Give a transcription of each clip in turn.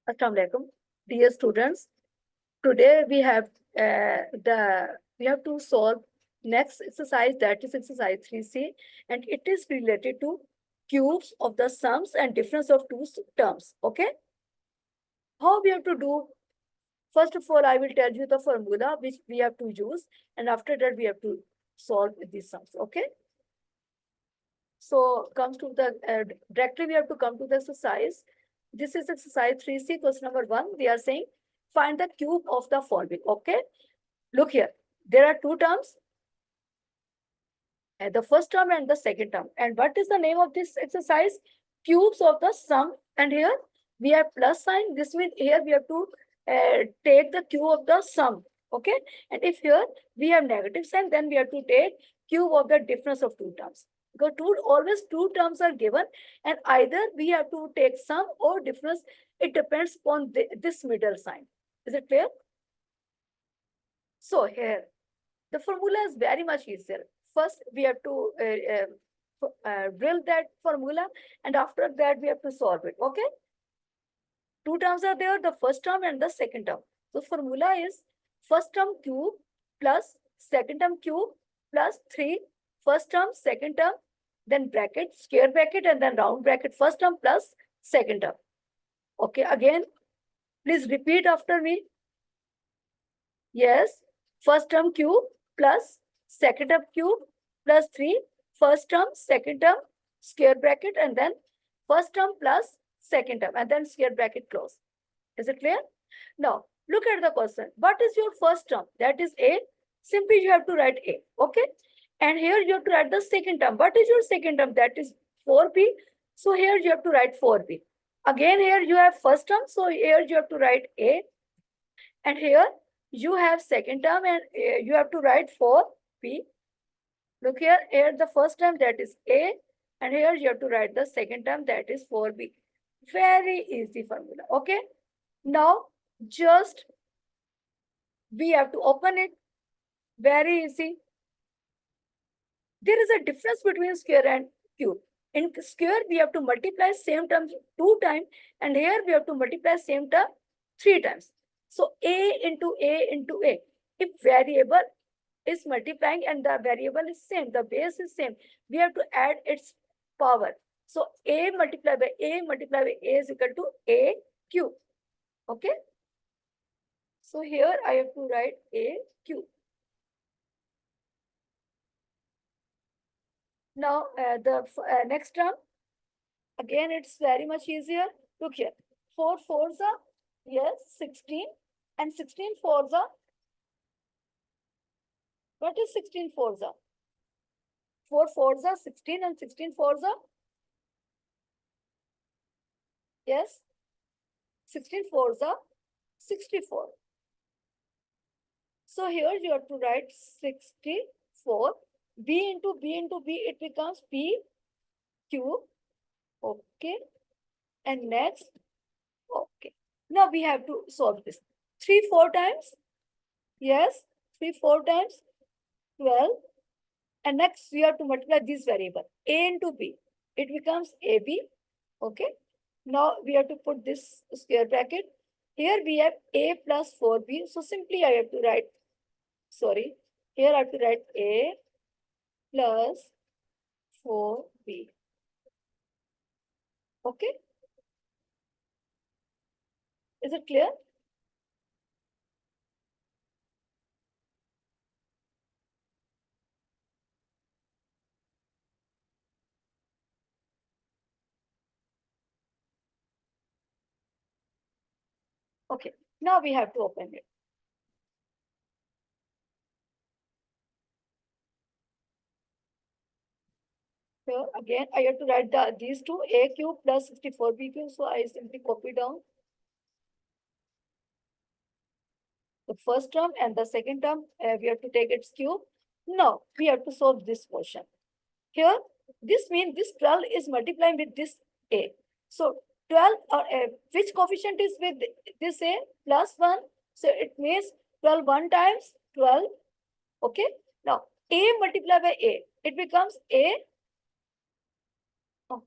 Assalamu alaikum, dear students. Today we have to solve next exercise, that is exercise 3C, and it is related to cubes of the sums and difference of two terms. Okay, how we have to do? First of all, I will tell you the formula which we have to use, and after that we have to solve these sums. Okay. So comes to the directly we have to come to the exercise. This is exercise 3C, question number 1. We are saying find the cube of the following. Okay. Look here. There are two terms. The first term and the second term. And what is the name of this exercise? Cubes of the sum. And here we have plus sign. This means here we have to take the cube of the sum. Okay. And if here we have negative sign, then we have to take cube of the difference of two terms. Because always two terms are given, and either we have to take sum or difference. It depends upon this middle sign. Is it clear? So here, the formula is very much easier. First, we have to drill that formula, and after that, we have to solve it. Okay? Two terms are there, the first term and the second term. So formula is first term cube plus second term cube plus 3, first term, second term, then bracket, square bracket, and then round bracket, first term plus second term. Okay, again, please repeat after me. Yes, first term cube plus second term cube plus 3, first term, second term, square bracket, and then first term plus second term, and then square bracket close. Is it clear? Now, look at the question. What is your first term? That is A. Simply you have to write A. Okay? And here you have to write the second term. What is your second term? That is 4B. So here you have to write 4B. Again, here you have first term. So here you have to write A. And here you have second term, and you have to write 4B. Look here, the first term, that is A, and here you have to write the second term, that is 4B. Very easy formula. Okay. Now just we have to open it. Very easy. There is a difference between square and cube. In square, we have to multiply same term 2 times, and here we have to multiply same term 3 times. So A into A into A. If variable is multiplying and the variable is same, the base is same, we have to add its power. So A multiplied by A multiplied by A is equal to A cube. Okay. So here I have to write A cube. Now the next term, again it's very much easier. Look here, 4 fours are, yes, 16, and 16 fours are, what is 16 fours are? 4 fours are 16 and 16 fours are, yes, 16 fours are 64. So here you have to write 64. B into B into B, it becomes B cube. Okay. And next, okay. Now we have to solve this. 3 4 times. Yes, 3 4 times 12. And next we have to multiply this variable. A into B. It becomes AB. Okay. Now we have to put this square bracket. Here we have A plus 4B. So simply I have to write, sorry, here I have to write A plus 4B. Okay. Is it clear? Okay. Now we have to open it. Here again, I have to write these two, A cube plus 64B cube. So I simply copy down the first term and the second term. We have to take its cube. Now we have to solve this portion. Here, this means this 12 is multiplying with this A. So 12, which coefficient is with this A? Plus 1. So it means 12 1 times 12. Okay. Now A multiplied by A, it becomes A. Oh,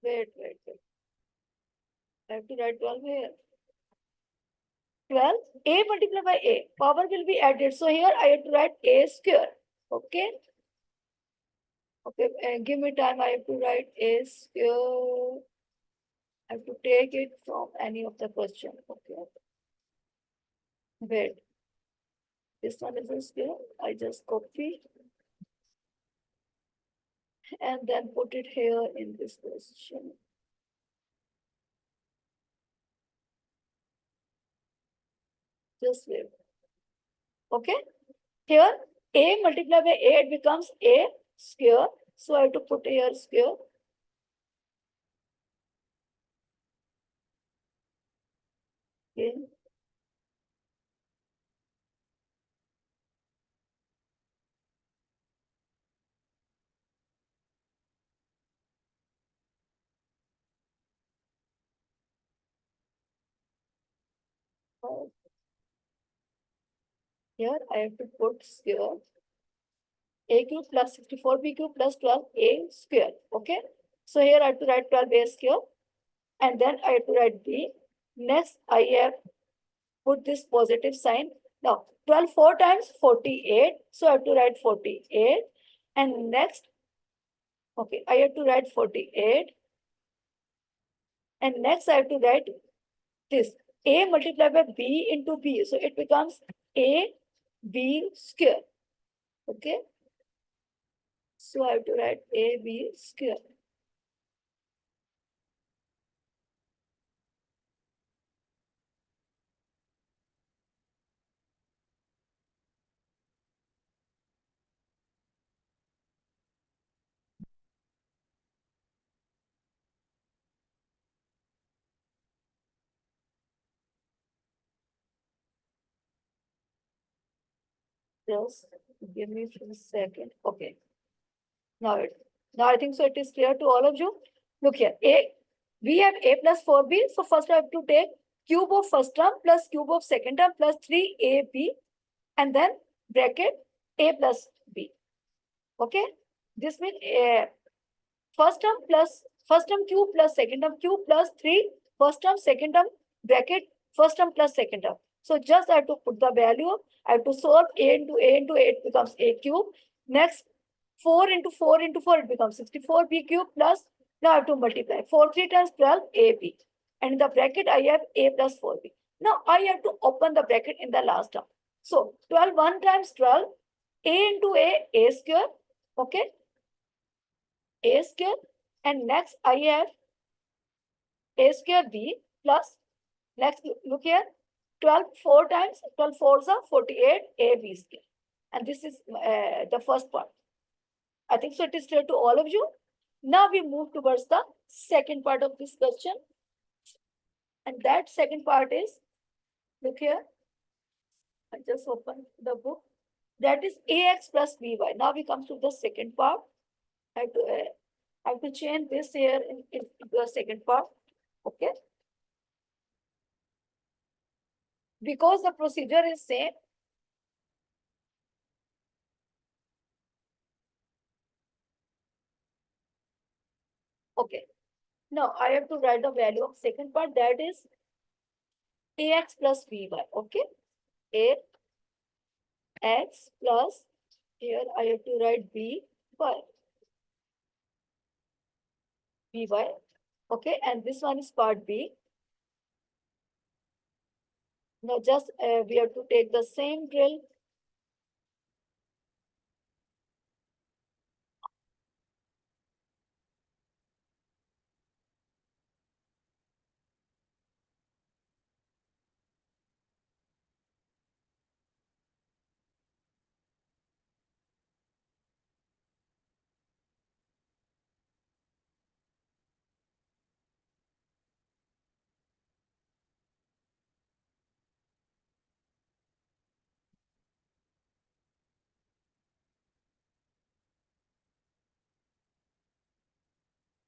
wait. I have to write 12 here. 12, a multiplied by a, power will be added. So here I have to write a square. Okay. Okay, give me time. I have to write a square. I have to take it from any of the question. Okay. Wait. This one is a square. I just copy and then put it here in this position. Just wait. Okay. Here a multiplied by a, it becomes a square. So I have to put here square. Okay. Here I have to put square. A cube plus 64b cube plus 12a square. Okay. So here I have to write 12a square. And then I have to write b. Next I have put this positive sign. Now 12 4 times 48. So I have to write 48. And next, okay, I have to write 48. And next I have to write this. A multiplied by b into b. So it becomes a b square. Okay. So I have to write a b square. Just give me a second. Okay. Now, now I think so it is clear to all of you. Look here. We have a plus 4b. So first I have to take cube of first term plus cube of second term plus 3ab and then bracket a plus b. Okay. This means first term cube plus second term cube plus 3 first term second term bracket first term plus second term. So just I have to put the value. I have to solve a into a into a, it becomes a cube. Next 4 into 4 into 4, it becomes 64b cube plus, now I have to multiply. 4 3 times 12ab. And in the bracket, I have a plus 4b. Now I have to open the bracket in the last term. So 12 1 times 12, a into a square. Okay. A square. And next I have a square b plus, next look here, 12 4 times, 12 4s are 48 ab square. And this is the first part. I think so it is clear to all of you. Now we move towards the second part of this question. And that second part is, look here, I just open the book. That is ax plus by. Now we come to the second part. I have to change this here into the second part. Okay. Because the procedure is same. Okay. Now I have to write the value of second part, that is ax plus by. Okay. Ax plus, here I have to write by. By. Okay. And this one is part B. Now just we have to take the same drill.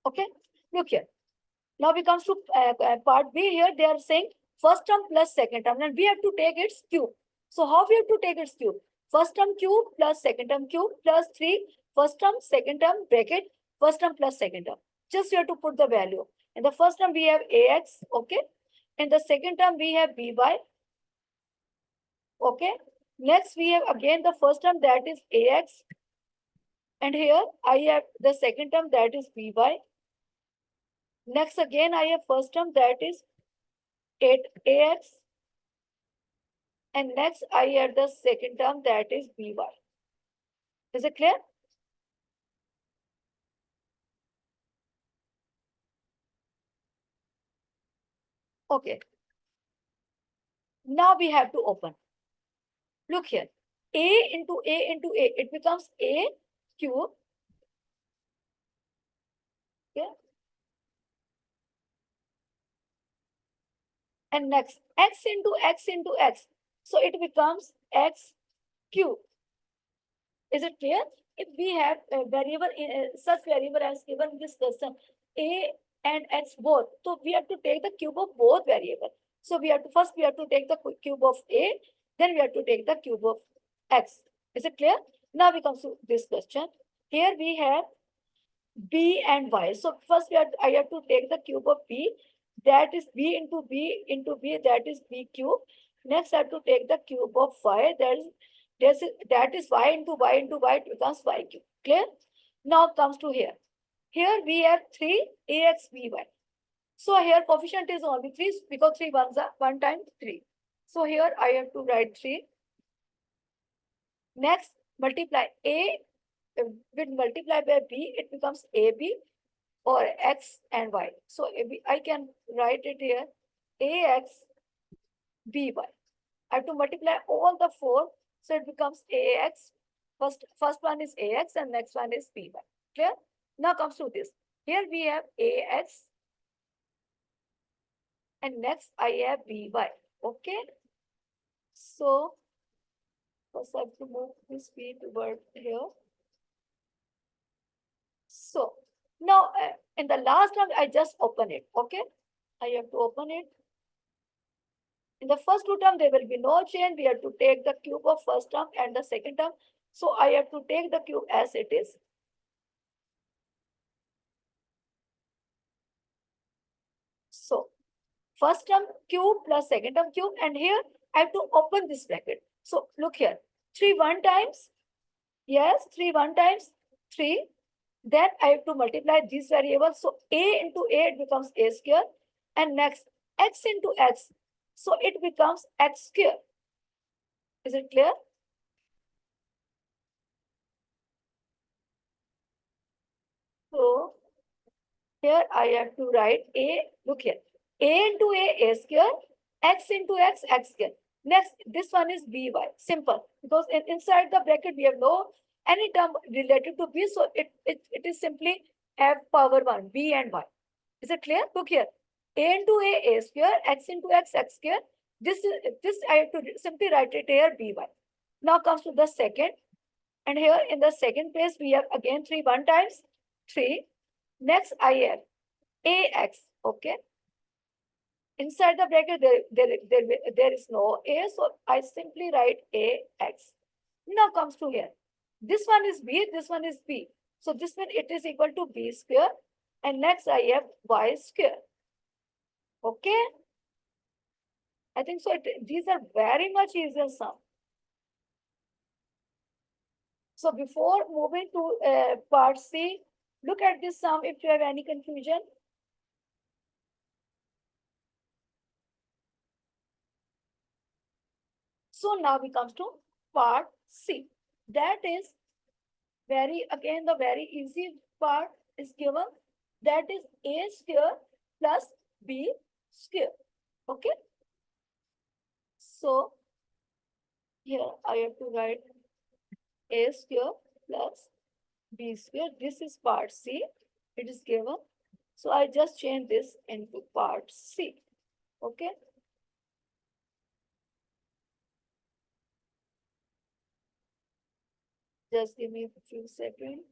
Okay, look here. Now we comes to part B. Here they are saying first term plus second term, and we have to take its cube. So how we have to take its cube? First term cube plus second term cube plus 3 first term second term bracket first term plus second term. Just you have to put the value. In the first term, we have ax, okay? In the second term, we have by, okay? Next, we have again the first term, that is ax. And here, I have the second term, that is by. Next, again, I have first term, that is 8ax. And next, I have the second term, that is by. Is it clear? Okay. Now we have to open. Look here. A into A into A. It becomes A cube. Okay. And next, X into X into X. So it becomes X cube. Is it clear? If we have a variable, such variable as given in this question, A and X both, so we have to take the cube of both variables. So we have to first we have to take the cube of A, then we have to take the cube of X. Is it clear? Now we come to this question. Here we have B and Y. So first I have to take the cube of B, that is B into B into B, that is B cube. Next I have to take the cube of Y, that is Y into Y into Y, it becomes Y cube. Clear? Now comes to here. Here we have 3 AX BY. So here coefficient is only 3 because 3 ones are 1 times 3. So here I have to write 3. Next multiply A with multiply by B, it becomes AB or X and Y. So I can write it here, AX BY. I have to multiply all the 4, so it becomes AX. First one is AX and next one is BY. Clear? Now comes to this. Here we have AX and next I have BY. Okay. So first I have to move this B toward here. So now in the last one, I just open it. Okay. I have to open it. In the first two term, there will be no change. We have to take the cube of first term and the second term. So I have to take the cube as it is. So first term cube plus second term cube. And here I have to open this bracket. So look here. 3 1 times. Yes, 3 1 times 3. Then I have to multiply these variables. So A into A, it becomes A square. And next, X into X. So it becomes X square. Is it clear? So here I have to write A, look here. A into A square, X into X square. Next, this one is by. Simple. Because inside the bracket, we have no any term related to B. So it is simply have power 1, B and Y. Is it clear? Look here. A into A square, X into X square. This I have to simply write it here, by. Now comes to the second. And here in the second place, we have again 3 1 times 3. Next, I have AX, okay? Inside the bracket, there is no A, so I simply write AX. Now comes to here. This one is B, this one is B. So this one, it is equal to B square. And next, I have Y square. Okay? I think so. These are very much easier sum. So before moving to part C, look at this sum if you have any confusion. So now we comes to part C. That is again the very easy part is given. That is A square plus B square. Okay. So here I have to write A square plus B square. This is part C. It is given. So I just change this into part C. Okay. Just give me a few seconds.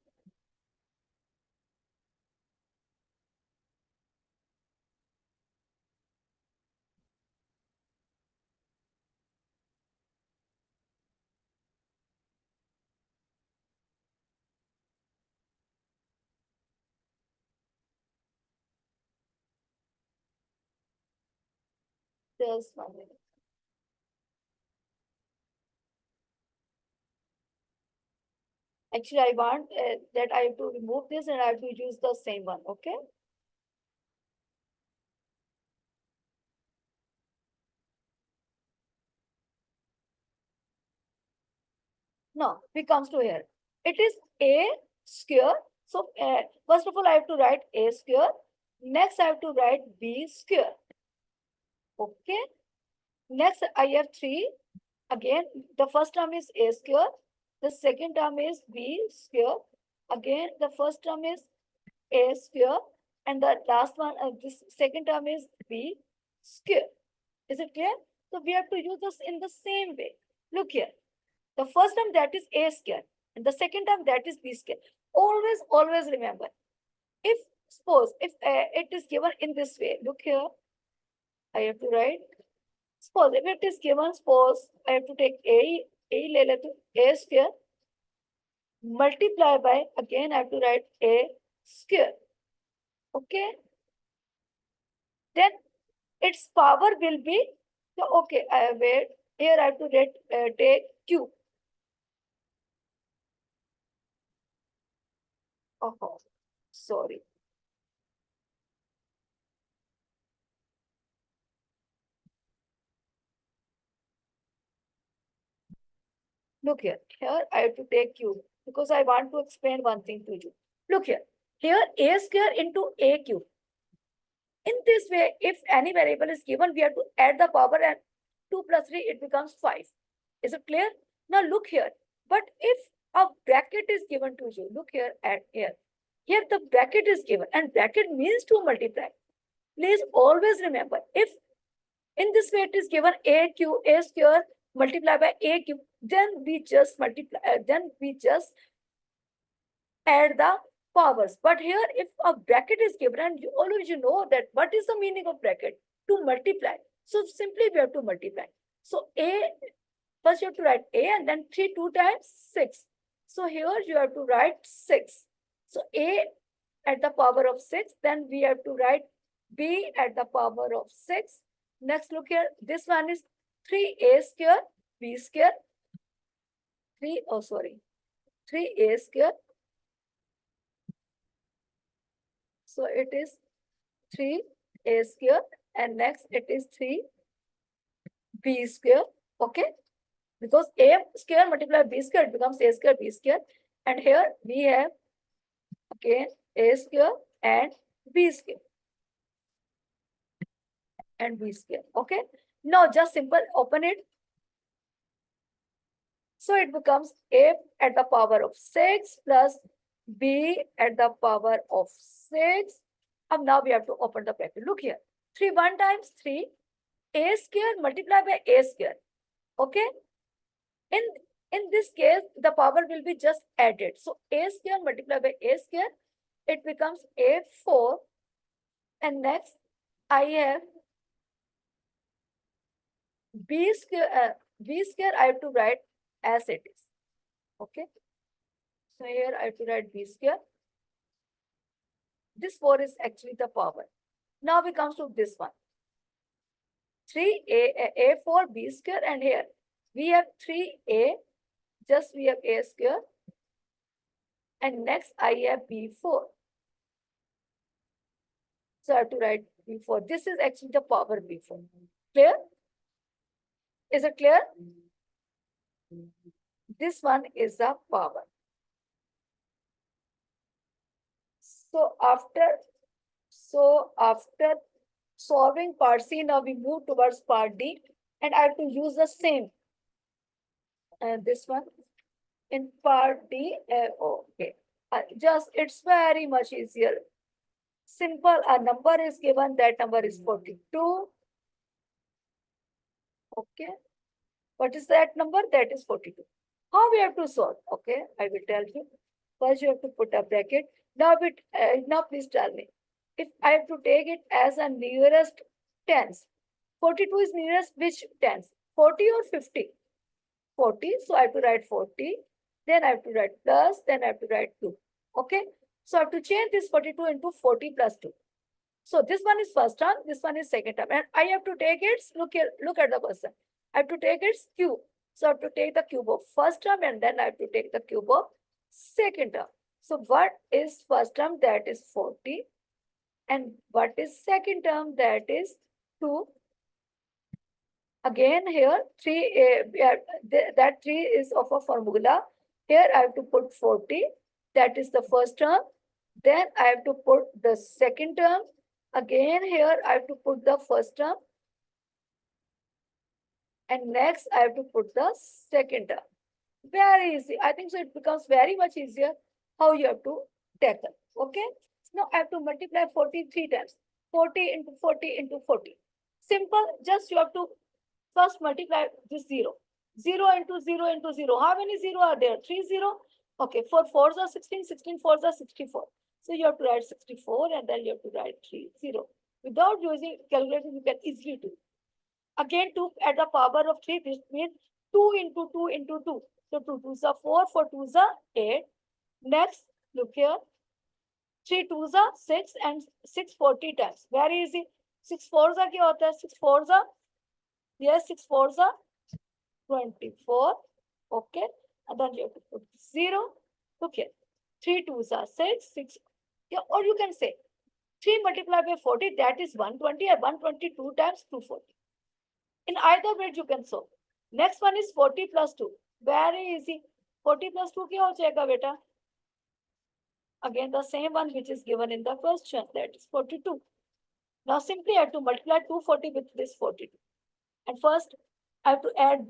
Just 1 minute. Actually, I want that I have to remove this and I have to use the same one. Okay. No, we comes to here. It is a square. So first of all, I have to write a square. Next, I have to write b square. Okay. Next, I have 3. Again, the first term is a square. The second term is b square. Again, the first term is a square. And the last one, this second term is b square. Is it clear? So we have to use this in the same way. Look here. The first term, that is a square. And the second term, that is b square. Always remember. If suppose if it is given in this way, look here. I have to write. Suppose if it is given, suppose I have to take a ले लेते a square multiply by, again I have to write a square. Okay. Then its power will be, so okay, I wait. Here I have to take cube. Oh, sorry. Look here. Here I have to take cube because I want to explain one thing to you. Look here. Here a square into a cube. In this way, if any variable is given, we have to add the power and 2 plus 3, it becomes 5. Is it clear? Now look here. But if a bracket is given to you, look here and here. Here the bracket is given and bracket means to multiply. Please always remember, if in this way it is given a square multiplied by a cube, then we just multiply, then we just add the powers. But here, if a bracket is given, and you always know that what is the meaning of bracket? To multiply. So simply we have to multiply. So a, first you have to write a and then 3 2 times 6. So here you have to write 6. So a at the power of 6, then we have to write b at the power of 6. Next, look here, this one is 3a square, b square, 3a square. So it is 3a square and next it is 3b square. Okay. Because a square multiplied b square, it becomes a square b square. And here we have again a square and b square. And b square. Okay. Now just simple open it. So it becomes a at the power of 6 plus b at the power of 6. And now we have to open the bracket. Look here. 3 1 times 3. A square multiplied by a square. Okay. In this case, the power will be just added. So a square multiplied by a square, it becomes a4. And next, I have b square. I have to write as it is. Okay. So here I have to write b square. This 4 is actually the power. Now we comes to this one. 3a4 b square, and here we have 3a, just we have a square, and next I have b4. So I have to write b4. This is actually the power b4. Clear? Is it clear? This one is the power. So after solving part C, now we move towards part D, and I have to use the same. This one in part D. Okay, just it's very much easier. Simple. A number is given. That number is 42. Okay. What is that number? That is 42. How we have to solve? Okay, I will tell you. First, you have to put a bracket. Now, please tell me. If I have to take it as a nearest tens, 42 is nearest which tens? 40 or 50? 40. So I have to write 40. Then I have to write plus. Then I have to write 2. Okay. So I have to change this 42 into 40 plus 2. So this one is first term, this one is second term, and I have to take its, look here, look at the question. I have to take its cube. So I have to take the cube of first term and then I have to take the cube of second term. So what is first term? That is 40. And what is second term? That is 2. Again here 3, that 3 is of a formula. Here I have to put 40. That is the first term. Then I have to put the second term. Again here I have to put the first term. And next I have to put the second term. Very easy. I think so it becomes very much easier how you have to tackle. Okay. Now I have to multiply 43 times. 40 into 40 into 40. Simple. Just you have to first multiply this 0. 0 into 0 into 0. How many 0 are there? 3 0. Okay. 4 4s are 16. 16 4s are 64. So you have to write 64 and then you have to write 3 0. Without using calculator, you can easily do. Again, 2 at the power of 3, this means 2 into 2 into 2. So 2 2s are 4, 4 2s are 8. Next, look here. 3 2s are 6 and 6 40 times. Very easy. 6 4s are क्या होता है? 6 4s are, yes, 6 4s are 24. Okay. And then you have to put 0. Look here. 3 2s are 6, 6. Yeah, or you can say 3 multiplied by 40, that is 120, and 122 times 240. In either way, you can solve. Next one is 40 plus 2. Very easy. 40 plus 2 क्या हो जाएगा बेटा? Again, the same one which is given in the question, that is 42. Now simply I have to multiply 240 with this 42. And first, I have to add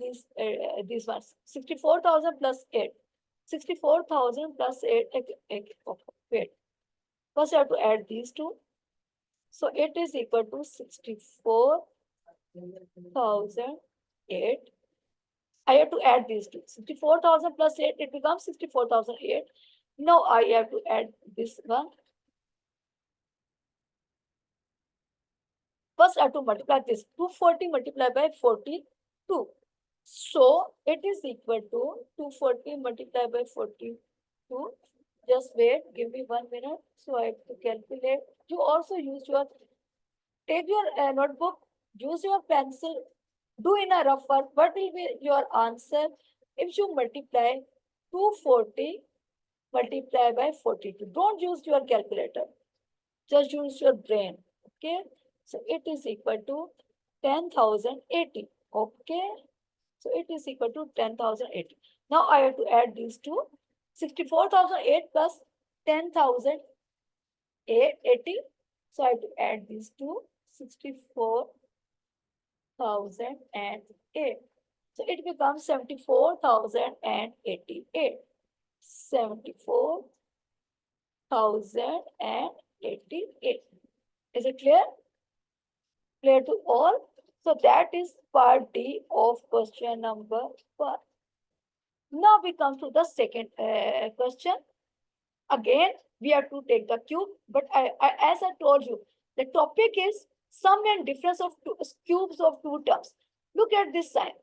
these ones. 64,000 plus 8. 64,000 plus 8. Wait. First, I have to add these two. So it is equal to 64,008. I have to add these two. 64,000 plus 8, it becomes 64,008. Now I have to add this one. First, I have to multiply this. 240 multiplied by 42. So it is equal to 240 multiplied by 42. Just wait, give me 1 minute. So I have to calculate. You also use your, take your notebook, use your pencil, do in a rough work. What will be your answer if you multiply 240 multiply by 42? Don't use your calculator. Just use your brain. Okay. So it is equal to 10,080. Okay. So it is equal to 10,080. Now I have to add these two. 64,008 plus 10,080. So I have to add these two. 64,008. So it becomes 74,088. 74,088. Is it clear? Clear to all? So that is part D of question number 1. Now we come to the second question. Again, we have to take the cube, but as I told you, the topic is sum and difference of cubes of two terms. Look at this sign.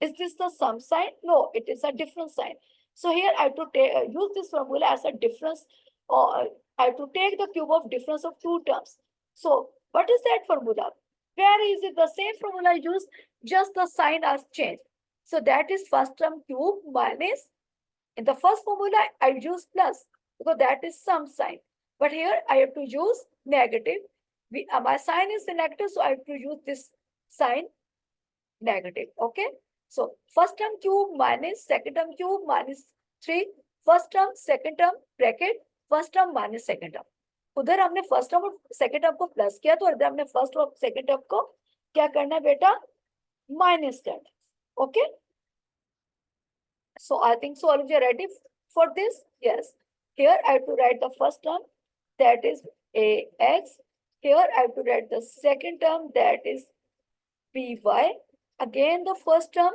Is this the sum sign? No, it is a difference sign. So here I have to use this formula as a difference, or I have to take the cube of difference of two terms. So what is that formula? Very easy. The same formula used, just the sign has changed. So that is first term cube minus, in the first formula, I use plus because that is sum sign. But here I have to use negative. My sign is negative, so I have to use this sign negative. Okay. So first term cube minus second term cube minus 3. First term, second term, bracket, first term minus second term. उधर हमने first term और second term को plus किया, तो इधर हमने first और second term को क्या करना है बेटा? माइनस करना. Okay. So I think so all of you are ready for this. Yes. Here I have to write the first term, that is ax. Here I have to write the second term, that is by. Again the first term,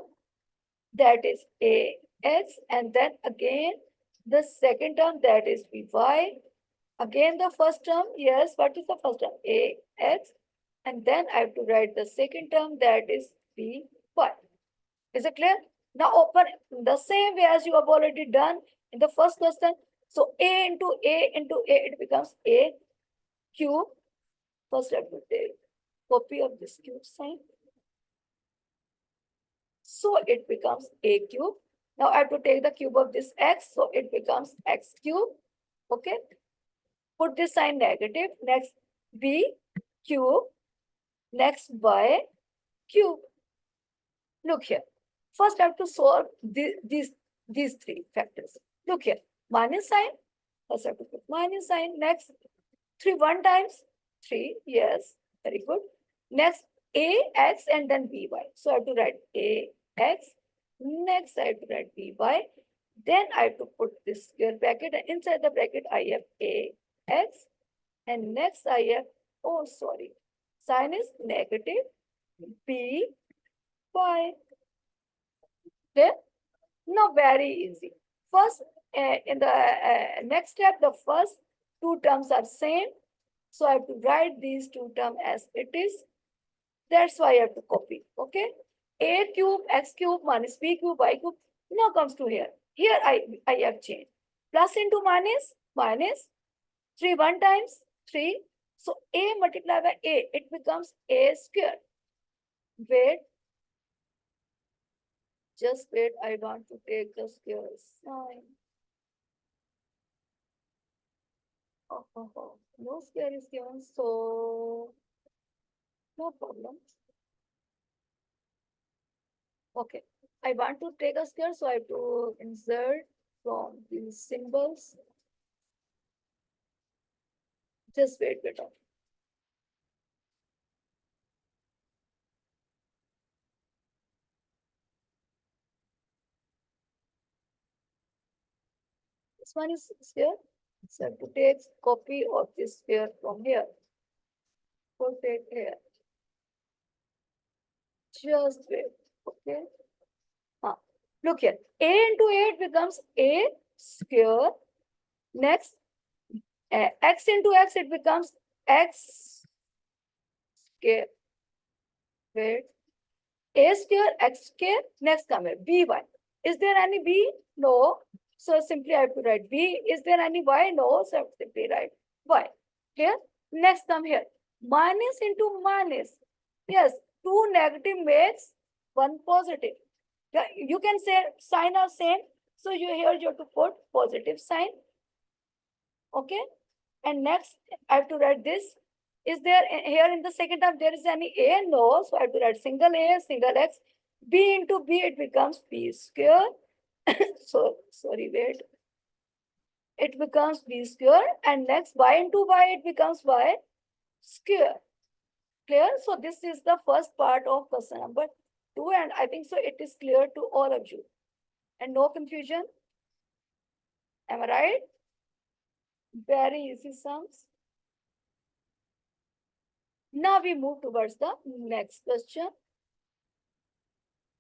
that is ax, and then again the second term, that is by. Again the first term, yes, what is the first term? Ax, and then I have to write the second term, that is by. Is it clear? Now open the same way as you have already done in the first question. So a into a into a, it becomes a cube First I have to take copy of this cube sign. So it becomes a cube. Now I have to take the cube of this x, so it becomes x cube. Okay. Put this sign negative. Next b cube. Next y cube. Look here. First I have to solve these three factors. Look here. Minus sign. First I have to put minus sign. Next 3 1 times 3. Yes. Very good. Next ax and then by. So I have to write ax. Next I have to write by. Then I have to put this square bracket, and inside the bracket I have ax. And next I have, oh sorry, sign is negative by. Okay? Now very easy. First, in the next step, the first two terms are same. So I have to write these two terms as it is. That's why I have to copy. Okay. A cube, x cube minus b cube, y cube. Now comes to here. Here I have changed. Plus into minus, minus. 3 1 times 3. So a multiplied by a, it becomes a square. Wait. Just wait. I want to take the square sign. No square is given, so no problem. Okay, I want to take a square, so I have to insert from these symbols. Just wait. This one is square, so I have to take copy of this square from here. Put it here. Just wait. Okay. Look here. A into a, it becomes a square. Next, x into x, it becomes x square. Wait. A square, x square. Next come here. By. Is there any b? No. So simply I have to write b. Is there any y? No. So I have to simply write y. Clear? Next come here. Minus into minus. Yes. 2 negative makes 1 positive. Yeah, you can say sign are same. So you have to put positive sign. Okay. And next I have to write this. Is there here in the second term there is any a? No. So I have to write single a, single x. B into b, it becomes b square. So sorry, wait. It becomes b square, and next y into y, it becomes y square. Clear? So this is the first part of question number 2, and I think so it is clear to all of you. And no confusion. Am I right? Very easy sums. Now we move towards the next question.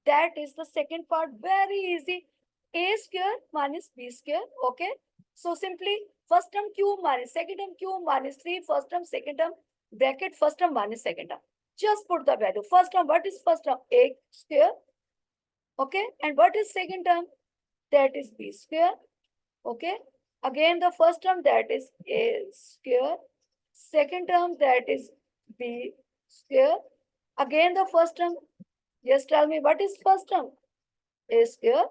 That is the second part. Very easy. A square minus b square. Okay. So simply first term cube minus second term cube minus 3. First term, second term, bracket first term minus second term. Just put the value. First term, what is first term? A square. Okay. And what is second term? That is b square. Okay. Again, the first term, that is a square. Second term, that is b square. Again, the first term. Just tell me what is first term? A square.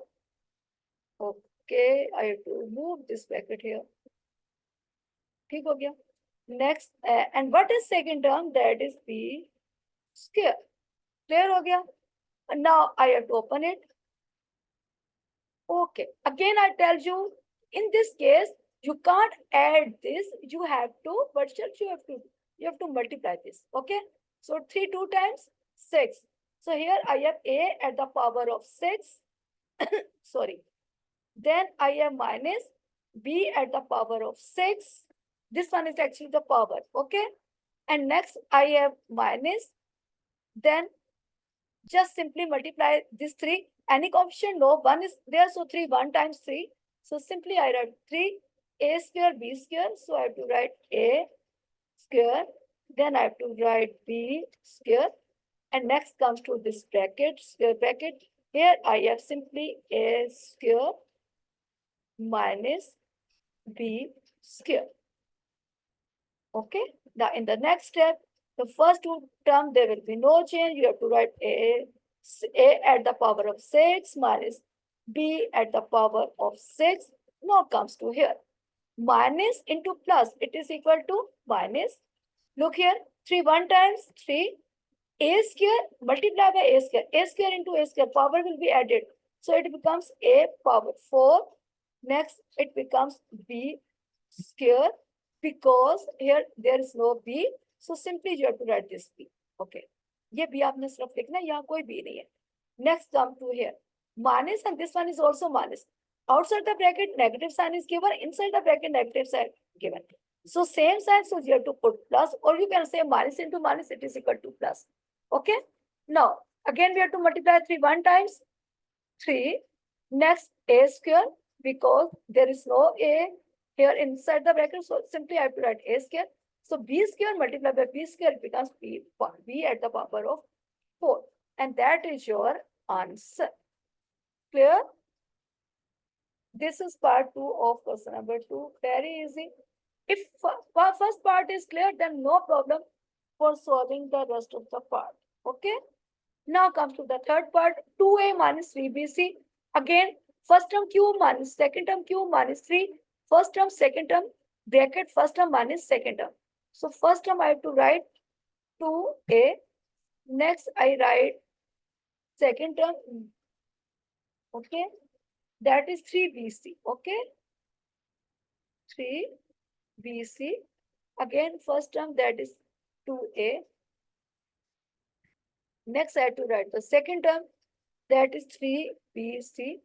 Okay, I have to remove this bracket here. ठीक हो गया. Next, and what is second term? That is b square. Clear हो गया? And now I have to open it. Okay. Again, I tell you, in this case, you can't add this. You have to, but still you have to. You have to multiply this. Okay. So 3 2 times 6. So here I have a at the power of 6. Sorry. Then I have minus b at the power of 6. This one is actually the power. Okay. And next I have minus. Then just simply multiply this 3. Any coefficient? No. 1 is there. So 3, 1 times 3. So simply I write 3 a square b square. So I have to write a square. Then I have to write b square. And next comes to this bracket, square bracket. Here I have simply a square minus b square. Okay. Now in the next step, the first two term, there will be no change. You have to write a at the power of 6 minus b at the power of 6. Now comes to here. Minus into plus, it is equal to minus. Look here, 3 1 times 3. A square multiply by a square. A square into a square, power will be added. So it becomes a power 4. Next, it becomes b square because here there is no b. So simply you have to write this b. Okay. ये b आपने सिर्फ लिखना है, यहाँ कोई b नहीं है. Next come to here. Minus and this one is also minus. Outside the bracket, negative sign is given. Inside the bracket, negative sign given. So same sign, so you have to put plus, or you can say minus into minus, it is equal to plus. Okay. Now, again, we have to multiply 3 1 times 3. Next, a square, because there is no a here inside the bracket. So simply I have to write a square. So b square multiplied by b square becomes b at the power of 4. And that is your answer. Clear? This is part 2 of question number 2. Very easy. If first part is clear, then no problem for solving the rest of the part. Okay. Now comes to the third part. 2a minus 3bc. Again, first term q minus second term q minus 3. First term, second term, bracket first term minus second term. So first term I have to write 2a. Next I write second term. Okay. That is 3bc. Okay. 3bc. Again, first term, that is 2a. Next, I have to write the second term, that is 3bc.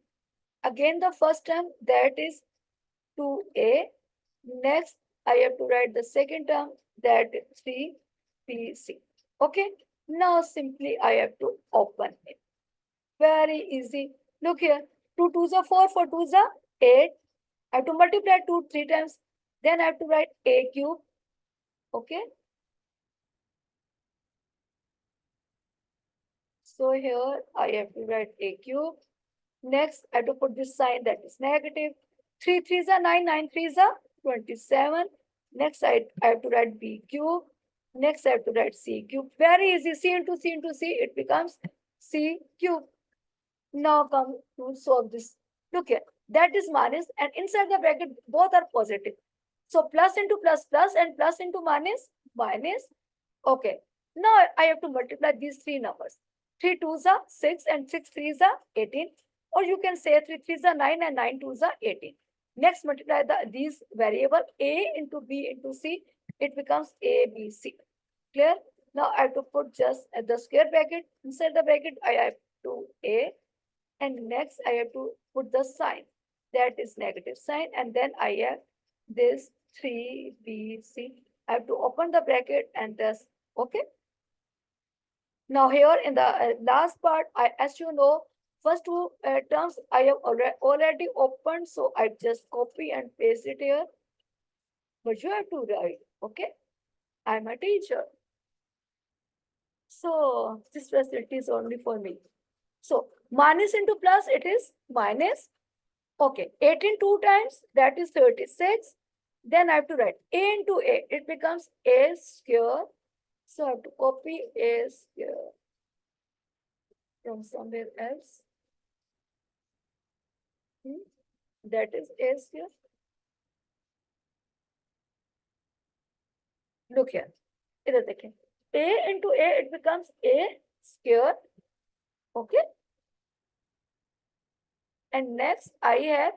Again, the first term, that is 2a. Next, I have to write the second term, that is 3bc. Okay. Now, simply I have to open it. Very easy. Look here. 2 2s are 4, 4 2s are 8. I have to multiply 2 3 times. Then I have to write a cube. Okay. So here I have to write a cube. Next, I have to put this sign, that is negative. 3 3s are 9, 9 3s are 27. Next, I have to write b cube. Next, I have to write c cube. Very easy. C into c into c, it becomes c cube. Now come to solve this. Look here. That is minus, and inside the bracket, both are positive. So plus into plus, plus, and plus into minus, minus. Okay. Now I have to multiply these three numbers. 3 2s are 6 and 6 3s are 18. Or you can say 3 3s are 9 and 9 2s are 18. Next, multiply these variable a into b into c. It becomes a, b, c. Clear? Now I have to put just the square bracket. Inside the bracket, I have to a. And next, I have to put the sign. That is negative sign. And then I have this 3bc. I have to open the bracket and this. Okay. Now here in the last part, as you know, first two terms I have already opened. So I just copy and paste it here. But you have to write. Okay. I'm a teacher. So this facility is only for me. So minus into plus, it is minus. Okay, 18 two times, that is 36. Then I have to write a into a. It becomes a square. So I have to copy a square from somewhere else. That is a square. Look here. इधर देखें. A into a, it becomes a square. Okay. And next I have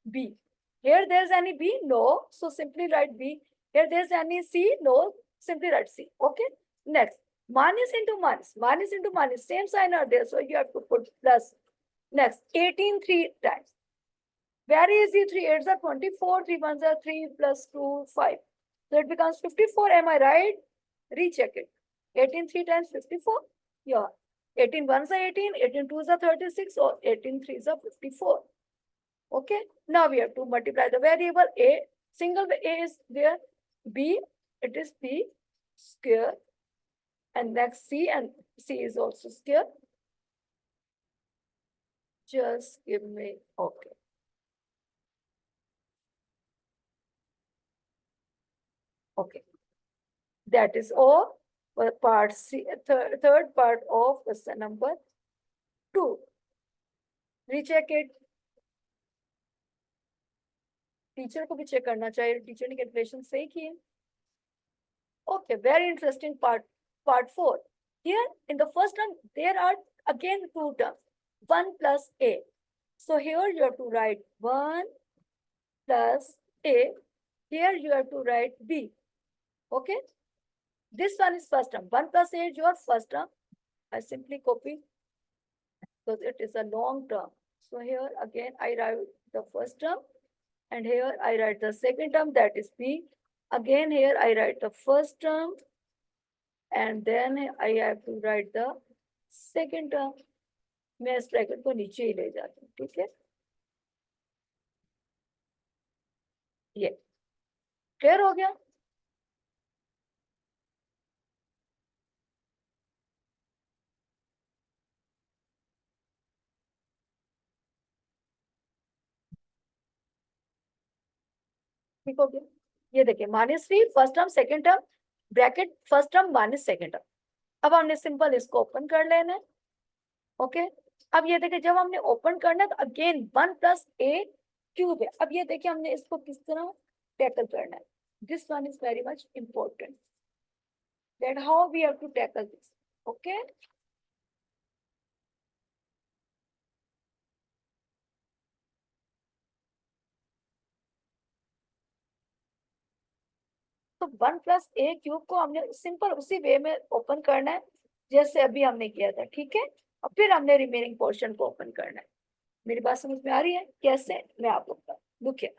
b. Here there's any b? No. So simply write b. Here there's any c? No. Simply write c. Okay. Next, minus into minus. Minus into minus. Same sign are there. So you have to put plus. Next, 18 3 times. Very easy. 3 8s are 24. 3 1s are 3 plus 2, 5. So it becomes 54. Am I right? Recheck it. 18 3 times 54. Yeah. 18 1s are 18. 18 2s are 36. Or 18 3s are 54. Okay. Now we have to multiply the variable a. Single a is there. B. It is b square. And next c, and c is also square. Just give me, okay. Okay. That is all for part C, third part of question number 2. Recheck it. Teacher को भी check करना चाहिए, teacher ने calculation सही किए. Okay, very interesting part. Part 4. Here in the first term, there are again two terms, 1 plus a. So here you have to write 1 plus a. Here you have to write b. Okay. This one is first term. 1 plus a is your first term. I simply copy because it is a long term. So here again I write the first term, and here I write the second term, that is b. Again here I write the first term, and then I have to write the second term. मैं इस bracket को नीचे ही ले जाती हूँ. ठीक है, ये क्लियर हो गया. ठीक हो गया. ये देखिए -3 first term second term bracket first term minus second term. अब हमने सिंपल इसको ओपन कर लेना है. ओके, अब ये देखिए जब हमने ओपन करना है तो अगेन 1 प्लस ए क्यूब है. अब ये देखिए हमने इसको किस तरह टैकल करना है. This one is very much important, that how we have to tackle this. Okay, तो 1 प्लस ए क्यूब को हमने सिंपल उसी वे में ओपन करना है जैसे अभी हमने किया था. ठीक है, और फिर हमने रिमेनिंग पोर्शन को ओपन करना है. मेरी बात समझ में आ रही है? कैसे, मैं आपको बता. देखिए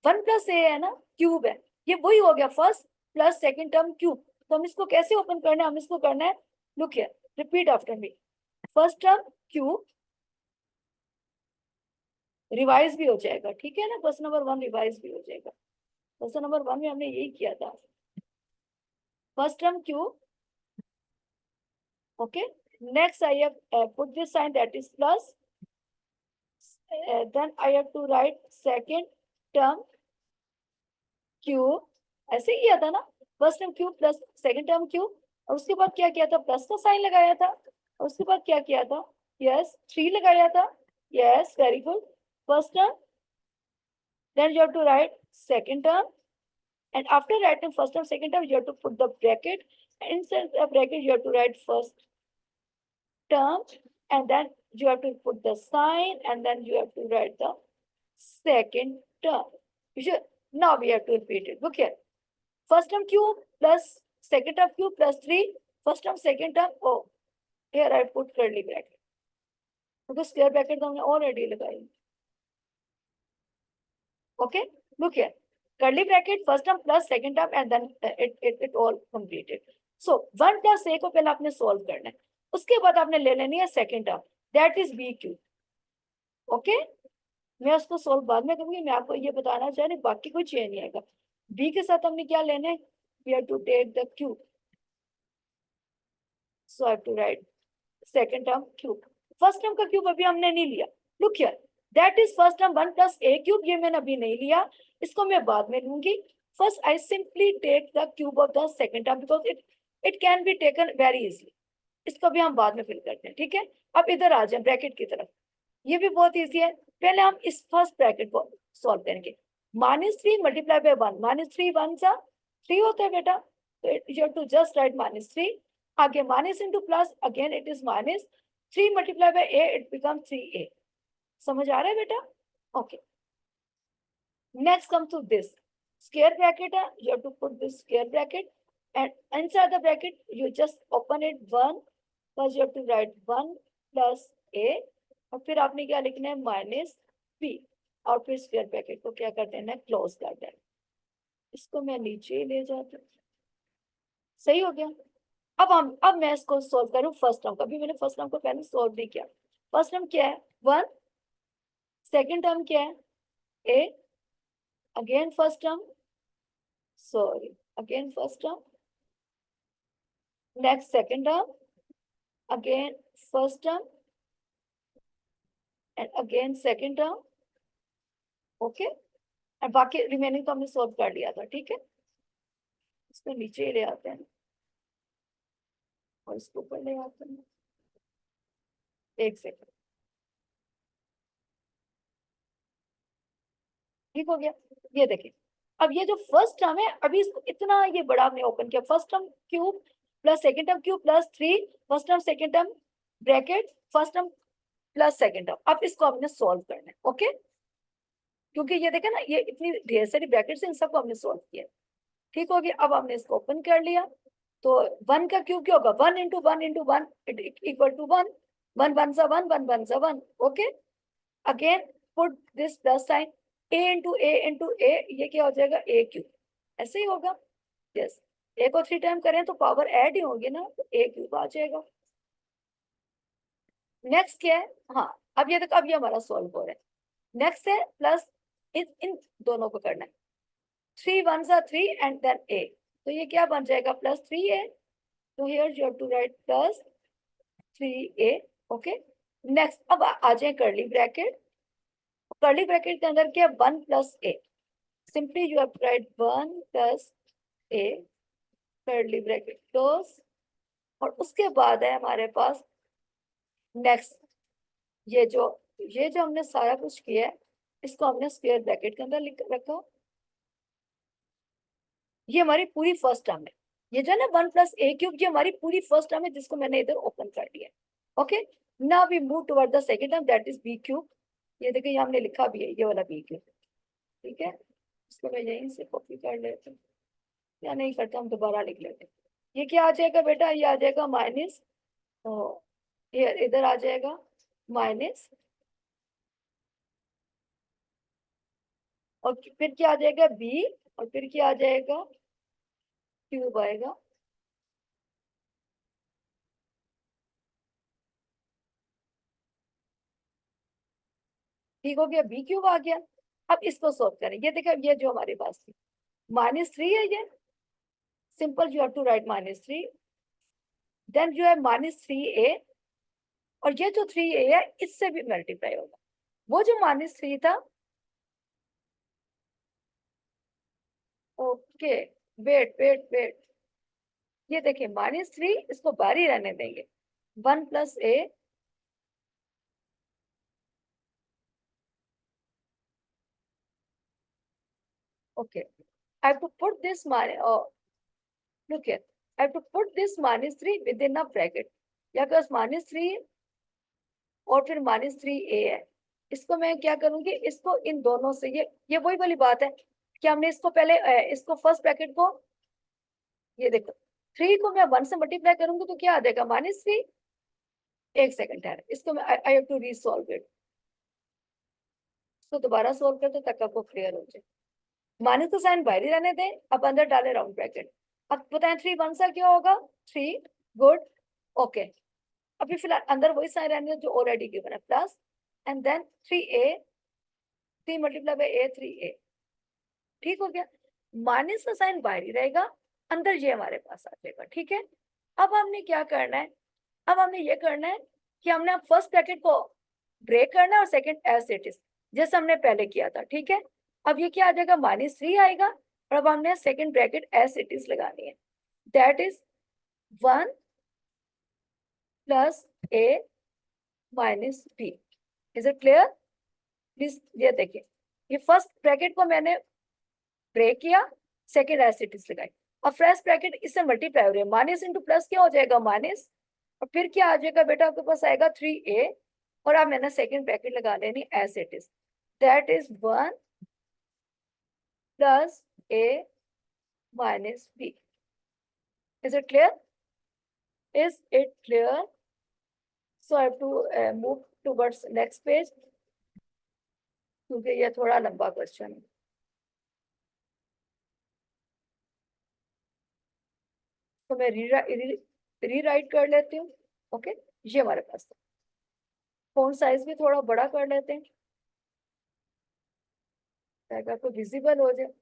1 प्लस ए है ना, क्यूब है, ये वही हो गया first plus second term cube. तो हम इसको कैसे ओपन करना है, हम इसको करना है, look here, repeat after me. First term cube revise भी हो जाएगा. ठीक है ना, क्वेश्चन नंबर 1 रिवाइज भी हो जाएगा. क्वेश्चन नंबर 1 में हमने यही किया था, first term cube. okay, next I have put this sign, that is plus. Then I have to write second term cube. ऐसे ही किया था ना, first term cube plus second term cube. और उसके बाद क्या किया था, प्लस का साइन लगाया था. और उसके बाद क्या किया था, यस 3 लगाया था. Yes, very good. First term, then you have to write second term, and after writing first term second term you have to put the bracket, and inside the bracket you have to write first term, and then you have to put the sign, and then you have to write the second term. Now we have to repeat it. Look here, first term cube plus second term cube plus 3, first term second term. Oh, here I put curly bracket because square bracket हमने already लगाई. Okay, look here, curly bracket first term plus second term, and then it all completed. So 1 plus a को पहले आपने solve करना है, उसके बाद आपने ले लेनी है second term, that is B cube. Okay, मैं उसको सोल्व बाद में करूंगी. मैं आपको ये बताना चाह रही, बाकी कोई चेंज नहीं आएगा. बी के साथ हमने क्या लेना है, we have to take the cube. So I have to write second term cube. First term का क्यूब अभी हमने नहीं लिया. Look here, that is first term 1 plus A cube. ये मैंने अभी नहीं लिया, इसको मैं बाद में लूंगी. First I simply take the cube of the second term because it can be taken very easily. इसको भी हम बाद में फिल करते हैं. ठीक है, अब इधर आ जाए ब्रैकेट की तरफ. ये भी बहुत इजी है. पहले हम इस फर्स्ट ब्रैकेट को सॉल्व करेंगे. -3 मल्टीप्लाई बाय 1, -3 1 सा 3 होता है बेटा. तो you have to just write -3. आगे minus into plus, again it is minus. 3 multiply by a, it become 3a. समझ आ रहा है बेटा? Okay, next come to this square bracket है. You have to put this square bracket, and inside the bracket you just open it 1. First you have to write 1 plus a, और फिर आपने क्या लिखना है, माइनस b, और फिर square bracket को क्या कर देना है, क्लोज कर देना. इसको मैं नीचे ही ले जाती हूँ. सही हो गया. अब मैं इसको सॉल्व करूँ फर्स्ट टर्म का. अभी मैंने फर्स्ट टर्म को पहले सॉल्व नहीं किया. फर्स्ट टर्म क्या है, 1. सेकेंड टर्म क्या है, a. Again first term, sorry, again first term. Next second term, again first term, and again second term. Okay, और बाकी रिमेनिंग तो हमने सॉल्व कर लिया था. ठीक है, इसको नीचे ही ले आते हैं और इसको ऊपर ले आते हैं। एक सेकंड। ठीक हो गया। ये देखिए, अब ये जो फर्स्ट टर्म है, अभी इसको इतना ये बड़ा हमने ओपन किया, first term cube plus second term cube plus three, first term second term bracket, first term plus second term. अब इसको हमने सॉल्व करना है। ओके, क्योंकि ये देखे ना, ये इतनी ढेर सारी ब्रैकेट्स, इन सबको हमने सॉल्व किया। ठीक हो गया। अब हमने इसको ओपन कर लिया, तो वन का क्यूब क्या होगा, one into one into one equal to one, one one सा वन, वन वन सा one. Okay, again put this plus sign, A into A, ये क्या हो जाएगा, ए क्यूब, ऐसे ही होगा। यस, ए को थ्री टाइम करें तो पावर ऐड ही होगी ना, तो ए क्यूब आ जाएगा। नेक्स्ट क्या है, हाँ, अब ये देखो, अब ये हमारा सॉल्व हो रहा है। नेक्स्ट है प्लस, इन दोनों को करना है, थ्री वन सा थ्री एंड देन ए, तो ये क्या बन जाएगा, प्लस थ्री ए। तो here you have to write plus three A. Okay, next अब आ जाए कर्ली ब्रैकेट। कर्ली ब्रैकेट के अंदर क्या, one plus A, simply you have right one plus A, curly bracket close. और उसके बाद है हमारे पास नेक्स्ट, ये जो हमने सारा कुछ किया है, इसको हमने स्क्वायर ब्रैकेट के अंदर लिख रखा। ये हमारी पूरी फर्स्ट टर्म है, ये जो है ना वन प्लस ए क्यूब, ये हमारी पूरी फर्स्ट टर्म है, जिसको मैंने इधर ओपन कर दिया। Okay, now we move toward the second term, that is B cube. ये देखिए, ये हमने लिखा भी है, ये वाला बी क्यूब। ठीक है, इसको मैं यहीं से कॉपी कर लेती हूँ, या नहीं करता, हम दोबारा लिख लेते हैं। ये क्या आ जाएगा बेटा, ये आ जाएगा माइनस, ये इधर आ जाएगा माइनस, और फिर क्या आ जाएगा बी, और फिर क्या आ जाएगा, क्यूब आएगा। ठीक हो गया, बी क्यूब आ गया। अब इसको सोल्व करें, ये देखो, ये जो हमारे पास थी माइनस थ्री है, ये simple you have to write minus three, then you have minus three A, और ये जो थ्री ए है इससे भी मल्टीप्लाई होगा, वो जो माइनस थ्री था। ओके, वेट वेट वेट, ये देखिए माइनस थ्री, इसको बाहर ही रहने देंगे, one plus A, okay, I have to put this look here, I have to put this minus 3 within a bracket, या पास माइनस थ्री और फिर माइनस थ्री ए है, इसको मैं क्या करूंगी, इसको इन दोनों से, ये वही वाली बात है कि हमने इसको पहले इसको फर्स्ट ब्रैकेट को, ये देखो, थ्री को मैं वन से मल्टीप्लाई करूंगी तो क्या आ जाएगा, माइनस थ्री। एक सेकंड है, इसको मैं आई हैव टू रीसॉल्व इट, इसको दोबारा सोल्व करते तक आपको क्लियर हो जाए। माइनस का साइन बाहर ही रहने दें, अब अंदर डाले राउंड ब्रैकेट। अब बताएं थ्री वन सा क्या होगा, थ्री, गुड, ओके। अभी फिलहाल अंदर वही साइन रहने जो ऑलरेडी गिवन है, plus and then three A, three multiply by A, three A. ठीक हो गया, माइनस का साइन बाहर ही रहेगा, अंदर ये हमारे पास आ जाएगा। ठीक है, अब हमने क्या करना है, अब हमने ये करना है कि हमने फर्स्ट ब्रैकेट को ब्रेक करना है और सेकंड एज इट इज, जैसे हमने पहले किया था। ठीक है, अब ये क्या आ जाएगा, माइनस थ्री आएगा, और अब हमने second bracket as it is लगानी है, that is one plus A minus B. Is it clear, please ये देखिए, ये फर्स्ट ब्रैकेट को मैंने ब्रेक किया, सेकंड एज इट इज लगाई, और फर्स्ट ब्रैकेट इससे मल्टीप्लाई हो रही है, माइनस इंटू प्लस क्या हो जाएगा, माइनस, और फिर क्या आ जाएगा बेटा, आपके पास आएगा थ्री ए, और अब मैंने सेकंड ब्रैकेट लगा लेनी as it is, that is one plus A minus B. Is it clear, is it clear? So I have to move towards next page, क्योंकि ये थोड़ा लंबा क्वेश्चन है, तो मैं रीराइट कर लेती हूँ। ओके, ये हमारे पास है, फोन साइज भी थोड़ा बड़ा कर लेते हैं ताकि आपको विजिबल हो जाए।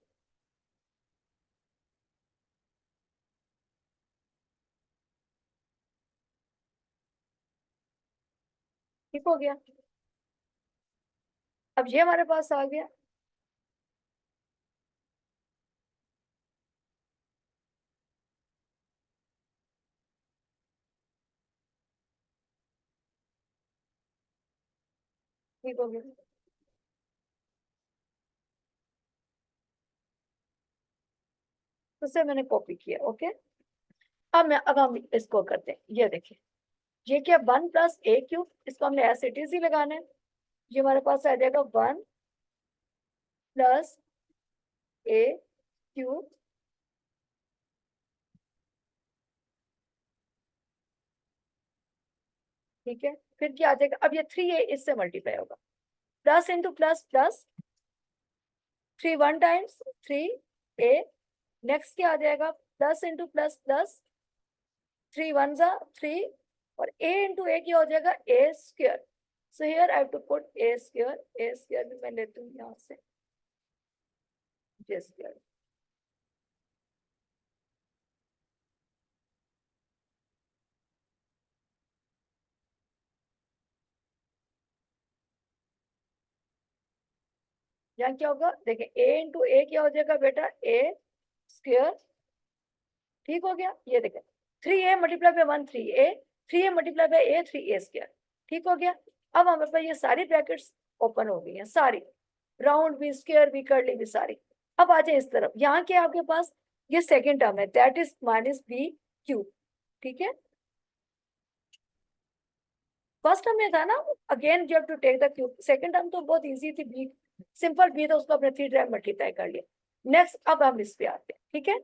ठीक हो गया, अब ये हमारे पास आ गया। ठीक हो गया। तो से मैंने कॉपी किया। ओके, अब हम इसको करते हैं। ये देखिए, ये क्या 1 + a³ इसको हमने एज इट इज ही लगाना है। ये हमारे पास आ जाएगा 1 + a³ ठीक है। फिर क्या आ जाएगा, अब ये 3a इससे मल्टीप्लाई होगा, plus into plus plus, 3 1 times 3a। Next क्या आ जाएगा, प्लस इंटू प्लस प्लस, 3 1 ज़ा 3, और a इंटू a क्या हो जाएगा, a²। So here I have to put a² भी मैं लेती हूँ यहाँ से, j²। यहाँ क्या होगा, देखिए a इंटू a क्या हो जाएगा बेटा, a²। ठीक हो गया। ये देखें, 3a multiply by 1 3a, 3a multiply by a 3a²। ठीक हो गया। अब हमारे पास ये सारी ब्रैकेट्स ओपन हो गई हैं, सारी, राउंड भी, स्क्वायर भी, कर्ली भी, सारी। अब आ जाए इस तरफ, यहाँ क्या आपके पास, ये सेकेंड टर्म है, दैट इज -b³ ठीक है। फर्स्ट टर्म में था ना, again you have to take the cube. Second term तो बहुत इजी थी, बी सिंपल बी, तो उसको अपने 3 टाइम मल्टीप्लाई कर लिया। नेक्स्ट अब हम इस पे आते हैं। ठीक है,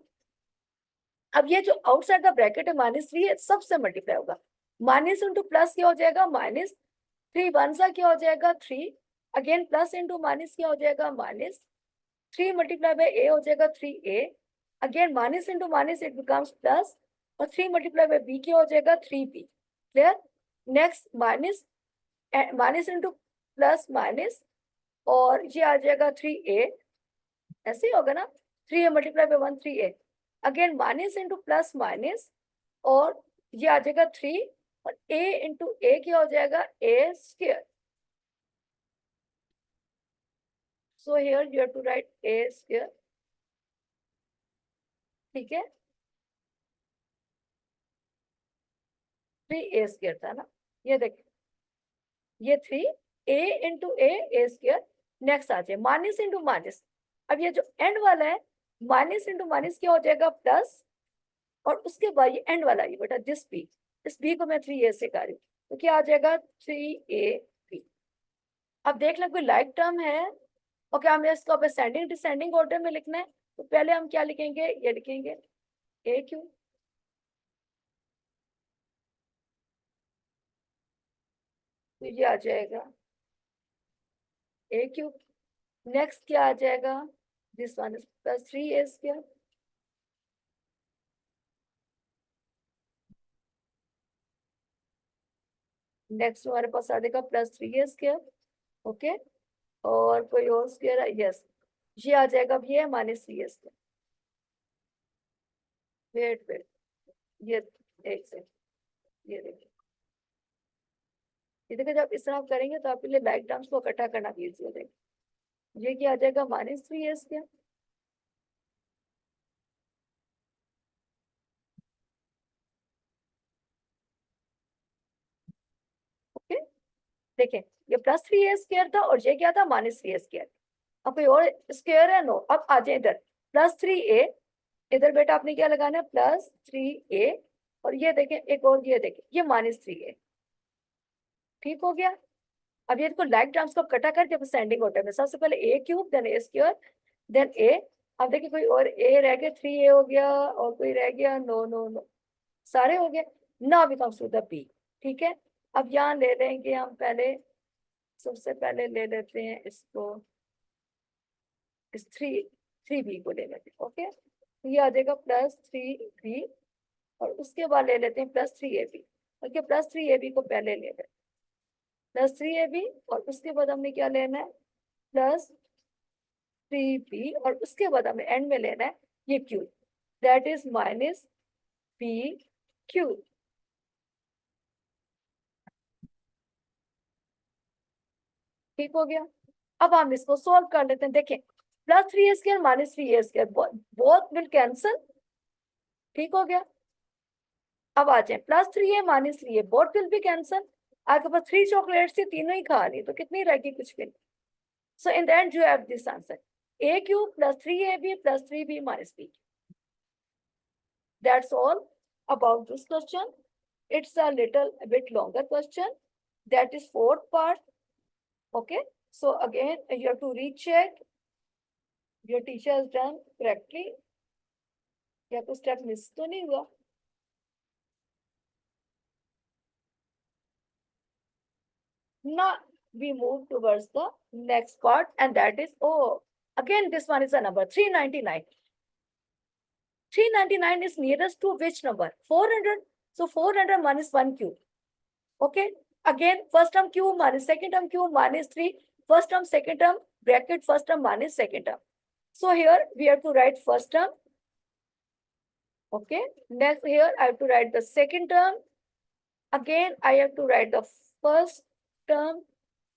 अब ये जो आउटसाइड द ब्रैकेट है -3 है, सबसे मल्टीप्लाई होगा। माइनस इंटू प्लस क्या हो जाएगा, -3 1 सा क्या हो जाएगा 3, अगेन प्लस इंटू माइनस क्या हो जाएगा, -3 मल्टीप्लाई बाय a हो जाएगा 3a, again minus into minus it becomes plus, और 3 मल्टीप्लाई बाय b क्या हो जाएगा 3b। Clear. Next minus into plus minus, और ये आ जाएगा 3a, ऐसे ही होगा ना, 3a multiply by 1 3a, again minus into plus minus, और ये आ जाएगा 3, और a इंटू a क्या हो जाएगा, a²। So here you have to write a²। ठीक है, 3a² था ना, ये देखिए, ये 3a इंटू a² नेक्स्ट आ जाए माइनस इंटू माइनस। अब ये जो एंड वाला है, माइनस इंटू माइनस क्या हो जाएगा, प्लस, और उसके बाद ये एंड वाला, ये बेटा दिस बी, इस बी को मैं 3a से कर रही हूँ, तो क्या आ जाएगा 3ab। अब देख लें कोई लाइक टर्म है। ओके, हमें इसको अब असेंडिंग डिसेंडिंग ऑर्डर में लिखना है, तो पहले हम क्या लिखेंगे, ये लिखेंगे a³, तो ये आ जाएगा a³। नेक्स्ट क्या आ जाएगा, this one is +3a²। Next हमारे पास आ जाएगा +3a²। ओके, और कोई और स्क्वायर है, यस, ये आ जाएगा, अब ये है -3a²। वेट वेट, ये एक से, ये देखिए, ये देखिए, जब इस तरह आप करेंगे तो आपके लिए लाइक टर्म्स को इकट्ठा करना भी इजी हो जाएगा। ये क्या आ जाएगा, -3a²। ओके, देखें, ये +3a² था, और ये क्या था, -3a²। अब कोई और स्क्वायर है, नो। अब आ जाए इधर, +3a, इधर बेटा आपने क्या लगाना है, +3a, और ये देखें एक और, ये देखें, ये -3a। ठीक हो गया। अब ये इसको लाइक टर्म्स को कटा करके असेंडिंग ऑर्डर में, सबसे पहले a³ then a², then a। अब देखिए कोई और a रह गया, 3a हो गया, और कोई रह गया, नो नो नो, सारे हो गए। Now we comes to the b। ठीक है, अब यहाँ ले लेंगे हम पहले, सबसे पहले ले लेते हैं इसको, इस 3b को ले लेते हैं। ओके, ये आ जाएगा +3b, और उसके बाद ले लेते हैं +3ab। ओके, +3ab को पहले ले लेते हैं, +3ab, और उसके बाद हमने क्या लेना है, +3b, और उसके बाद हमें एंड में लेना है ये q, दैट इज -b³। ठीक हो गया। अब हम इसको सॉल्व कर लेते हैं। देखें, +3a² -3a² both will cancel. ठीक हो गया। अब आ जाए +3a -3a, both will be cancel. आपके पास 3 चॉकलेट्स थी, तीनों ही खा ली, तो कितनी रहेगी? कुछ भी नहीं. So in the end you have this answer, a cube plus 3ab plus 3b minus b. That's all about this question. It's a little bit longer question. That is fourth part. Okay. So again, you have to recheck your teacher has done correctly. क्या कुछ step miss तो नहीं हुआ? Now we move towards the next part, and that is, oh, again this one is a number 399. 399 is nearest to which number? 400. So 400 minus 1 cube. Okay. Again, first term cube minus second term cube minus 3. First term, second term, bracket first term minus second term. So here we have to write first term. Okay. Next here I have to write the second term. Again, I have to write the first term.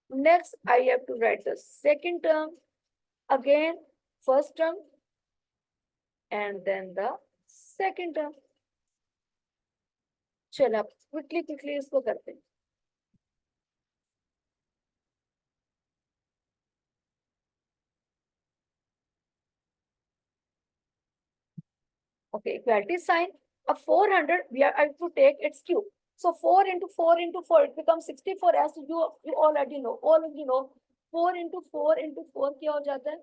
Next, I have to write the second term. Again, first term. And then the second term. चलो quickly इसको करते हैं. Okay, equality sign. Of 400, we are, I have to take its cube. So 4 into 4 into 4, it becomes 64, as you already know. All of you know. 4 into 4 into 4 क्या हो जाता है?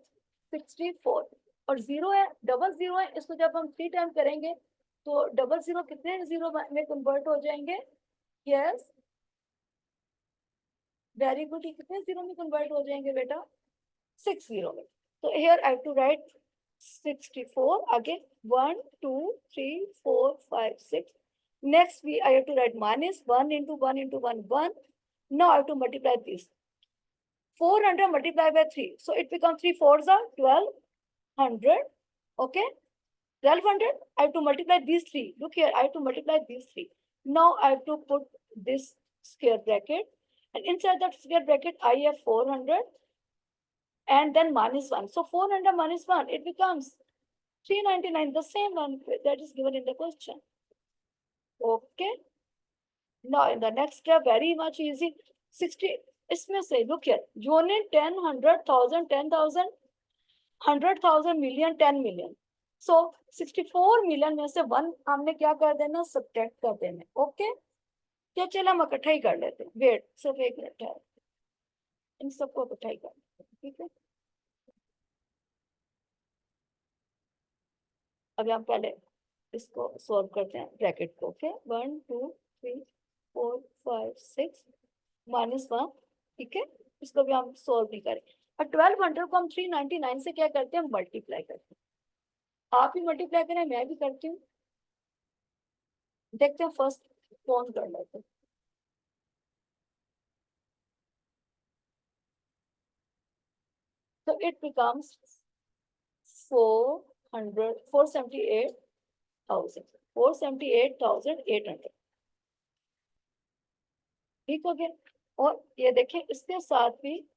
64. और 0 है, डबल 0 है, इसको जब हम 3 टाइम करेंगे तो डबल 0 कितने 0 में कन्वर्ट हो जाएंगे? Yes, very good. कितने 0 में कन्वर्ट हो जाएंगे बेटा? 6 0 में. तो here I have to write 64 again. 1 2 3 4 5 6. Next I have to write minus 1 into 1 into 1 1. Now I have to multiply this. 400 multiplied by 3, so it becomes 3 4s are 1200. Okay, 1200. I have to multiply these 3. Look here, I have to multiply these 3. Now I have to put this square bracket, and inside that square bracket I have 400 and then minus 1. So 400 minus 1, it becomes 399, the same one that is given in the question. Okay. Now in the next step, very much easy. 60, इसमें से look here, unit 10, 100,000, 10,000, 100,000, million, 10 million. So 64 million में से 1 हमने क्या कर देना? Subtract कर देना. ओके, क्या चला हम इकट्ठा ही कर लेते हैं. वेट, सिर्फ एक मिनट है, इन सबको इकट्ठा ही कर लेते हैं. ठीक है, अभी हम पहले इसको सॉल्व करते हैं ब्रैकेट को. Okay, 1 2 3 4 5 6 minus 1. ठीक है, इसको भी हम सॉल्व नहीं करें. और 1200 को हम 399 से क्या करते हैं? मल्टीप्लाई करते हैं. आप ही मल्टीप्लाई करें, मैं भी करती हूँ. देखते हैं फर्स्ट कौन कर लेते हैं. So it becomes 478,000. 478,800. ठीक हो गया. और ये देखें, इसके साथ भी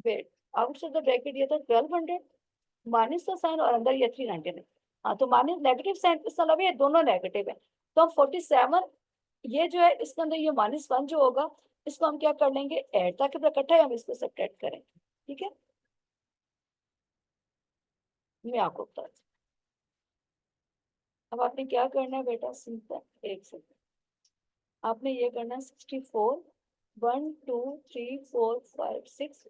वेट, आउटसाइड द ब्रैकेट ये था 1200, माइनस का साइन और अंदर ये 399. हाँ, तो माइनस नेगेटिव साइन, इसका मतलब ये दोनों नेगेटिव है. तो हम 47, ये जो है इसके अंदर ये -1 जो होगा, इसको हम क्या कर लेंगे? ऐड, ताकि इकट्ठा हम इसको सब्ट्रैक्ट करेंगे. ठीक है, मैं आपको बता. अब आपने क्या करना है बेटा? सिंपल, एक सेकंड. आपने ये करना है 64, 1 2 3 4 5 6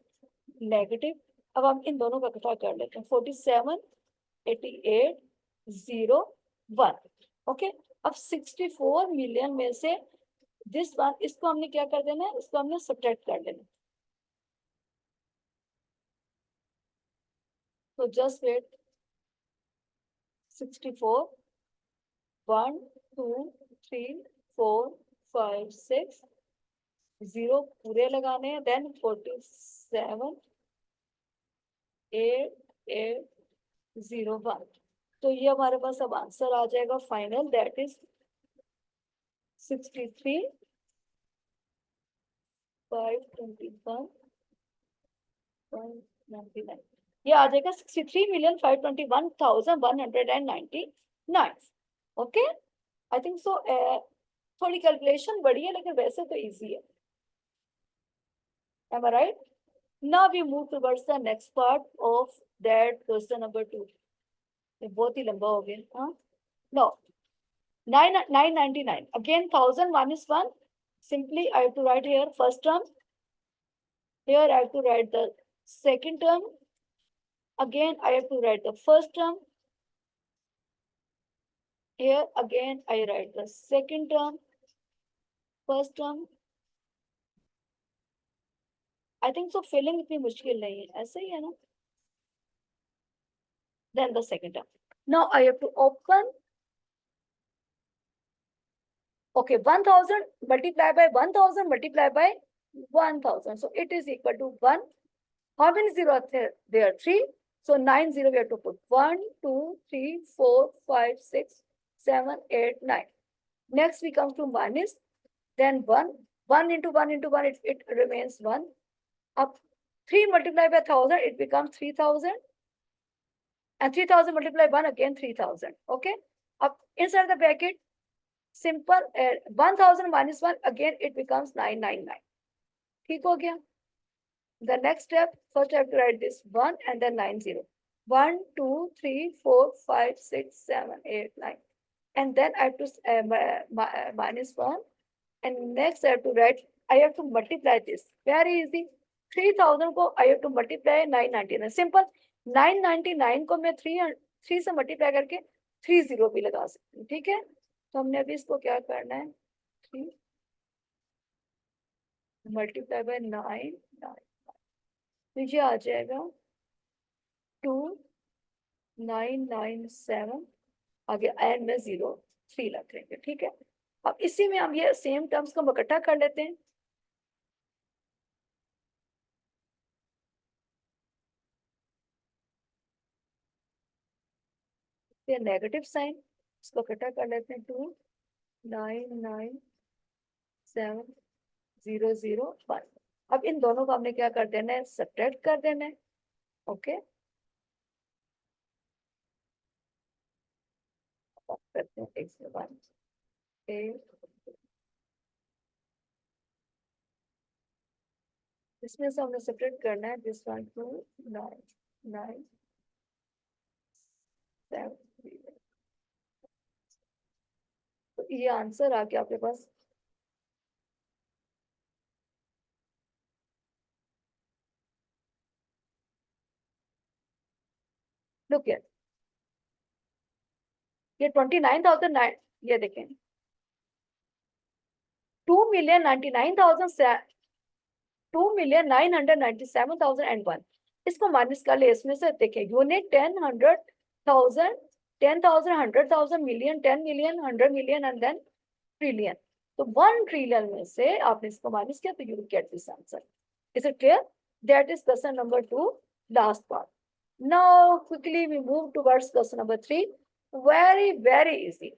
नेगेटिव. अब हम इन दोनों का इकट्ठा कर लेते हैं. 47 88 0 1. ओके, अब 64 मिलियन में से दिस वन, इसको हमने क्या कर देना है? इसको हमने सब्ट्रैक्ट कर देना. तो जस्ट वेट. 64 1 2 3 4 5 6 0 पूरे लगाने हैं. देन 47 8 8 0 1. तो ये हमारे पास अब आंसर आ जाएगा फाइनल, दैट इज 63 521 199. ये आ जाएगा 63,521,199. ओके, आई थिंक सो थोड़ी कैलकुलेशन बड़ी है लेकिन वैसे तो इजी है। Am I right? Now we move towards the next part of that question number 2. ये बहुत ही लंबा हो गया, हाँ? No, 999. Again, 1000 minus 1. Simply, I have to write here first term. Here, I have to write the second term. Again, I have to write the first term. Here, again, I write the second term, first term. I think so. Filling इतनी मुश्किल नहीं है, ऐसे ही है ना? Then the second term. Now, I have to open. Okay, 1000 multiplied by 1000 multiplied by 1000. So it is equal to 1. How many zeros are there? 3. So 9 0 we have to put 1, 2, 3, 4, 5, 6, 7, 8, 9. Next we come to minus. Then 1. 1 into 1 into 1, it remains 1. Up 3 multiplied by 1000, it becomes 3000. And 3000 multiplied by 1 again 3000. Okay. Up inside the bracket, simple 1000 minus 1 again it becomes 999. ठीक हो गया? The next step, first I have to write this 1 and then 90. 1, 2, 3, 4, 5, 6, 7, 8, 9. And then I have to minus 1. And next I have to write, I have to multiply this. Very easy. 3000 को I have to multiply 999. Simple. 999 को मैं 3 से multiply करके 30 भी लगा सकती हूँ. ठीक है? तो हमने अभी इसको क्या करना है? 3 multiply by 9. तो ये आ जाएगा 2997. आगे एंड में 03 रख लेंगे. ठीक है? अब इसी में हम ये सेम टर्म्स को इकट्ठा कर लेते हैं. ये नेगेटिव साइन, इसको इकट्ठा कर लेते हैं. 2997,001. अब इन दोनों को हमने क्या कर देना है? सब्ट्रैक्ट कर देना है. ओके, करते हैं एक से 1 इसमें से हमने सेपरेट करना है. दिस 1 2 9 9 7 3. तो ये आंसर आ गया आपके पास. लुक हियर, ये 29,009. ये देखें 2,99,997,001. इसको माइनस कर ले इसमें से. देखें unit 10 100,000 10,000 100,000 million 10 million 100 million and then trillion. तो 1 ट्रिलियन में से आपने इसको माइनस किया तो you will get this answer. Is it clear? That is question number 2, last part. Now quickly we move towards question number 3. Very easy.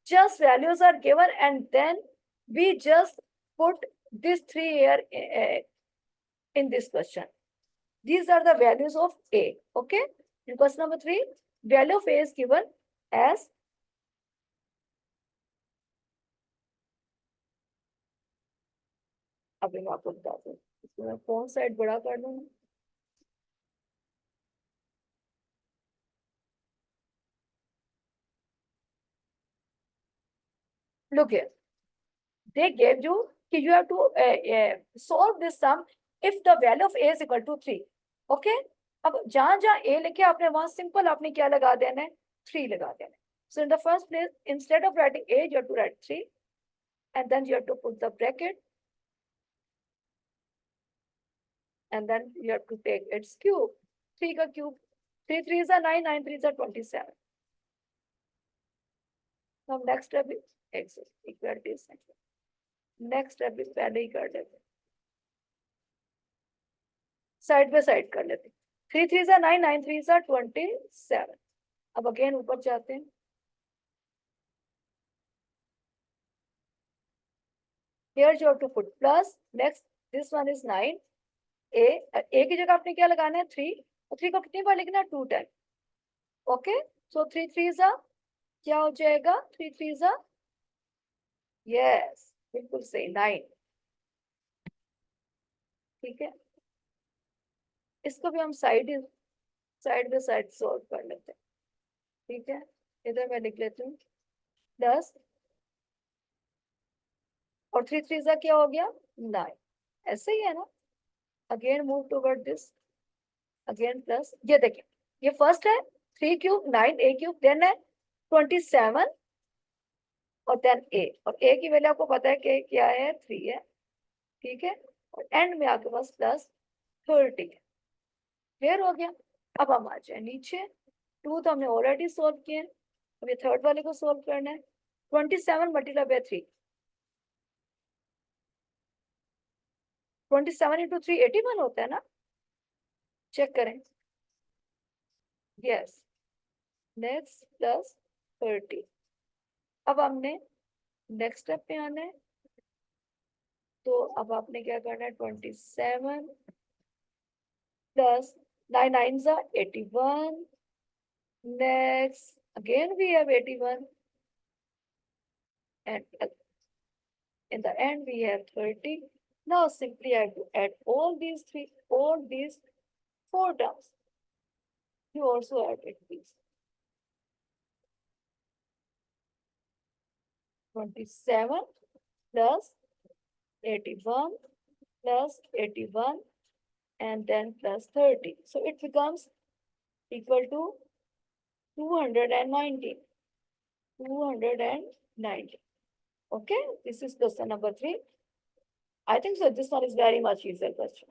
Just values are given and then we just put these 3 here in this question. These are the values of A. Okay. In question number 3, value of A is given as अभी मैं आपको बता दूं. इसमें कौन side बड़ा कर दूं? Look here. They gave you कि you have to solve this sum if the value of A is equal to 3. Okay? अब जहां जहां A लिखे आपने वहां सिंपल आपने क्या लगा देना है? 3 लगा देना है. So in the first place, instead of writing A, you have to write 3, and then you have to put the bracket, and then you have to take its cube. 3 का cube. 3 3s are 9, 9 3s are 27. Now next step is x equal to next step भी पहले ही कर लेते, side by side कर लेते. 3 3s are 9, 9 3s are 27. अब again ऊपर जाते हैं. Here you have to put plus. Next, this one is 9. A की जगह आपने क्या लगाना है? 3. और 3 को कितनी बार लिखना है? 2 time. Okay, so 3 3s are क्या हो जाएगा? 3 3s are यस, बिल्कुल सही, 9। ठीक है, इसको भी हम साइड बाय साइड सॉल्व कर लेते हैं। ठीक है, इधर मैं लिख लेती हूँ 10 और 3 3 जा क्या हो गया 9, ऐसे ही है ना। Again move toward this, again plus, ये देखिए ये फर्स्ट है 3 क्यूब 9 ए क्यूब, देन है 27 और देन ए, और ए की वैल्यू आपको पता है कि क्या है 3 है। ठीक है, और एंड में आपके पास प्लस 30 है। क्लियर हो गया। अब हम आ जाए नीचे, 2 तो हमने ऑलरेडी सॉल्व किए, अब ये थर्ड वाले को सॉल्व करना है। 27 मल्टीप्लाई बाय 3, 27 इंटू 3 81 होता है ना, चेक करें। Yes, next plus 30। अब हमने नेक्स्ट स्टेप पे आना है, तो अब आपने क्या करना है 27 प्लस 9 9 जा 81, next again we have 81 and in the end we have 30. Now simply I have to add all these 4 terms. You also added these. 27 plus 81 plus 81 and then plus 30. So it becomes equal to 219. 219. Okay, this is question number 3. I think so. This one is very much easier question.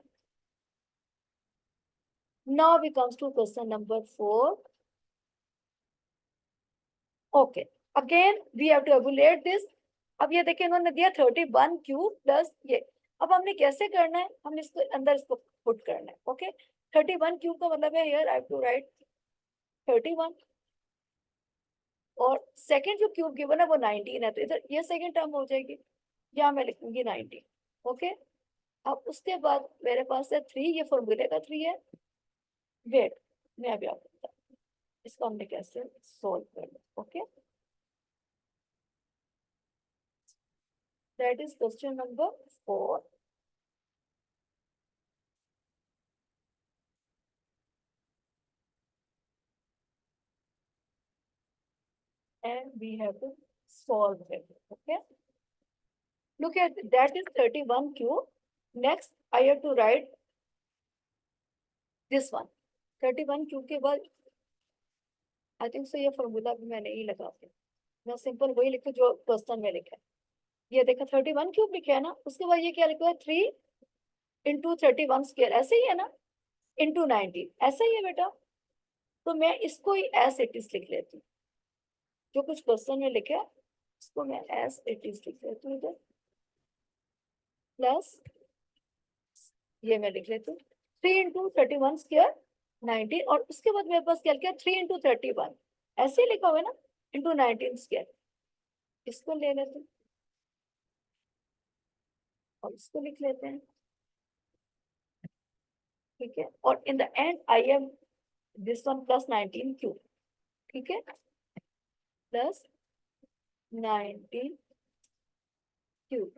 Now we comes to question number 4. Okay, again we have to evaluate this. अब ये देखिए इन्होंने दिया 31 cube plus ये, अब हमने कैसे करना है, हमने इसको अंदर इसको पुट करना है। ओके, 31 क्यूब का मतलब है here I have to write 31, और सेकंड जो क्यूब गिवन है वो 19 है, तो इधर ये सेकंड टर्म हो जाएगी, यहाँ मैं लिखूंगी 19। ओके, अब उसके बाद मेरे पास है 3, ये फॉर्मूले का 3 है। वेट, मैं अभी आपको बताऊं इसको हमने कैसे सोल्व करना। Okay, that is question number 4। and we have to solve it. Okay, look at that is 31 cube. Next I have to write this one 31 cube के बाद आई थिंक सो ये फॉर्मूला भी मैं नहीं लगाती, मैं सिंपल वही लिखती जो क्वेश्चन में लिखा है। ये देखा 31 क्यूब लिखा है ना, उसके बाद ये क्या लिखा है 3 इंटू 31 स्क्वायर, ऐसे ही है ना, इंटू 19, ऐसा ही है बेटा। तो मैं इसको ही एस इट इज लिख लेती हूँ, जो कुछ क्वेश्चन में लिखा है उसको मैं एस इट इज लिख लेती हूँ इधर, प्लस ये मैं लिख लेती हूँ 3 इंटू 31 स्क्वायर 19, और उसके बाद मेरे पास क्या लिखा है 3 इंटू 31, ऐसे ही लिखा हुआ है ना, इंटू 19 स्क्वायर। इसको ले लेते हैं और इसको लिख लेते हैं। ठीक है, और in the and I am this one plus 19 cube. ठीक है, प्लस 19 क्यूब।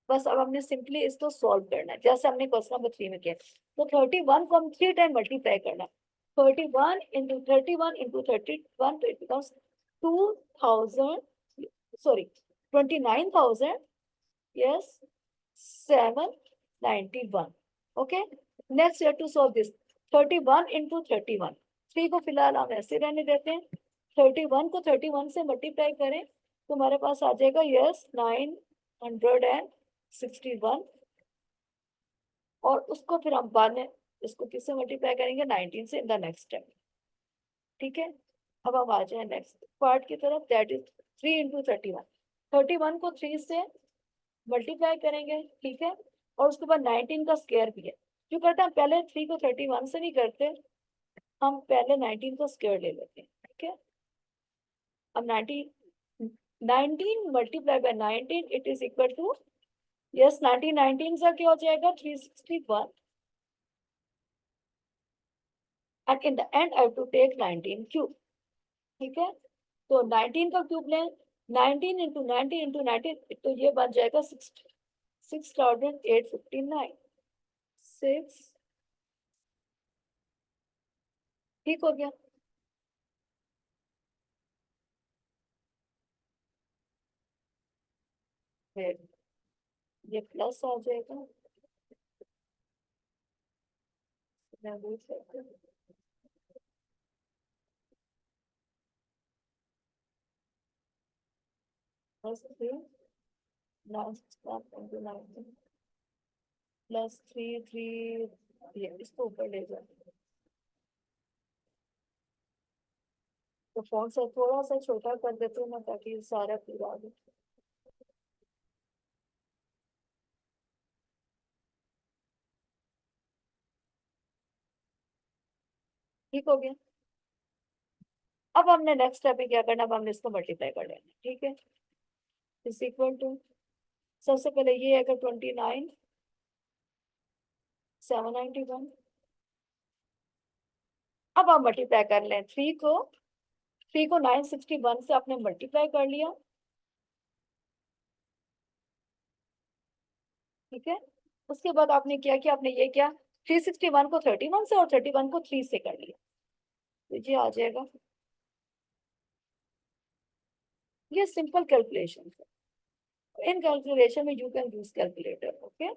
बस अब हमने सिंपली इसको सॉल्व करना है जैसे हमने क्वेश्चन नंबर 3 में किया। तो 31 को हम 3 टाइम मल्टीप्लाई करना है, 31 इंटू 31 इंटू 31, तो it becomes 2000, sorry 29,000, yes 791। Okay, next we have to solve this 31 into 31, 3 को फिलहाल हम ऐसे रहने देते हैं, 31 को 31 से मल्टीप्लाई करें तो हमारे पास आ जाएगा यस 961, और उसको फिर हम बाद में इसको किससे मल्टीप्लाई करेंगे 19 से इन द नेक्स्ट स्टेप। ठीक है, अब हम आ जाए नेक्स्ट पार्ट की तरफ, दैट इज 3 इंटू 31, 31 को 3 से मल्टीप्लाई करेंगे। ठीक है, और उसके बाद 19 का स्क्वायर भी है, जो करते हैं हम पहले 3 को 31 से नहीं करते, हम पहले 19 को स्क्वायर ले लेते हैं। ठीक है, अब 19 multiply by 19 it is equal to yes 19 19 से क्या हो जाएगा 361, and in the end I have to take 19 cube. ठीक है, तो 19 का क्यूब लें, 19 इंटू 19 इंटू 19, तो ये बन जाएगा 6,859। 6, ठीक हो गया। फिर ये प्लस आ जाएगा, मैं भूल सकती हूँ। प्लस 3, 9 प्लस 3, ये इसको ऊपर ले जाओ, तो फोन से थोड़ा सा छोटा कर देती हूँ मैं ताकि सारा पूरा आ जाए। ठीक हो गया। अब हमने नेक्स्ट स्टेप में क्या करना, अब हमने इसको मल्टीप्लाई कर लेना, ठीक है। इज इक्वल टू, सबसे पहले ये आएगा 29,791। अब हम मल्टीप्लाई कर लें, 3 को 961 से आपने मल्टीप्लाई कर लिया, ठीक है। उसके बाद आपने क्या किया, आपने ये क्या, 361 को 31 से और 31 को 3 से कर लिया, तो ये आ जाएगा। ये सिंपल कैलकुलेशन है, इन कैलकुलेशन में you can use calculator, okay.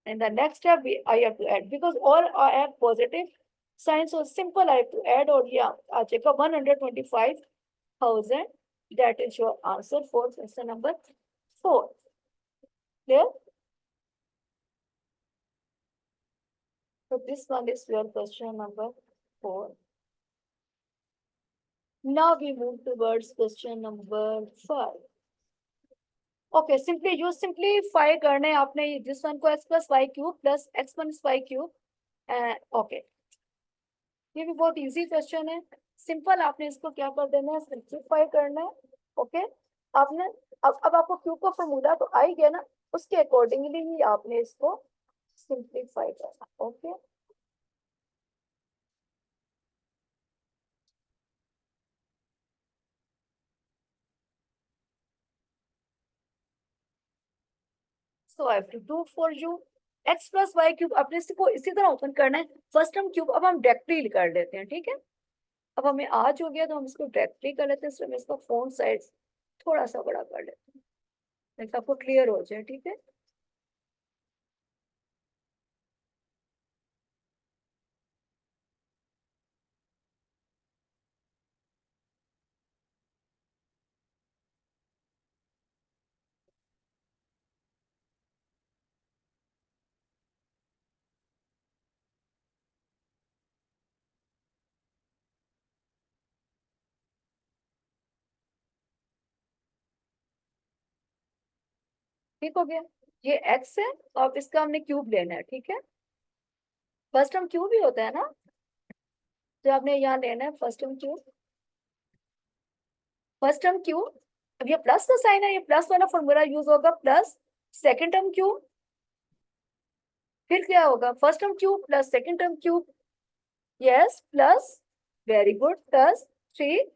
And the next step I have to add, because all are at positive sign, so simple I have to add, or yeah, I check up 125,000. That is your answer for question number 4. Clear? So this one is your question number 4. Now we move towards question number 5. Okay, simply you simplify करने आपने this one को x plus y cube plus x minus y cube. Okay, ये भी बहुत easy question है, simple आपने इसको क्या कर देना है, सिंप्लीफाई करना है, ओके। आपने अब आपको क्यूब का फॉर्मूला तो आ ही गया ना, उसके अकॉर्डिंगली ही आपने इसको सिंप्लीफाई करना, okay. So I have to do for you x plus Y cube, अपने इसको इसी तरह ओपन करना है, फर्स्ट हम क्यूब अब हम डायरेक्टली कर लेते हैं, ठीक है। अब हमें आज हो गया तो हम इसको डायरेक्टली कर लेते हैं, इसलिए मैं इसका फॉन्ट साइज थोड़ा सा बड़ा कर लेते हैं ताकि आपको क्लियर हो जाए, ठीक है। ठीक हो गया, ये x है, और इसका हमने क्यूब लेना है, ठीक है। फर्स्ट टर्म क्यूब ही होता है ना, जो आपने यहाँ लेना है first term cube, first term cube. अब ये प्लस का साइन है, ये प्लस वाला फॉर्मूला यूज होगा, प्लस सेकंड टर्म क्यूब, फिर क्या होगा, first term cube plus second term cube, yes plus, very good, plus 3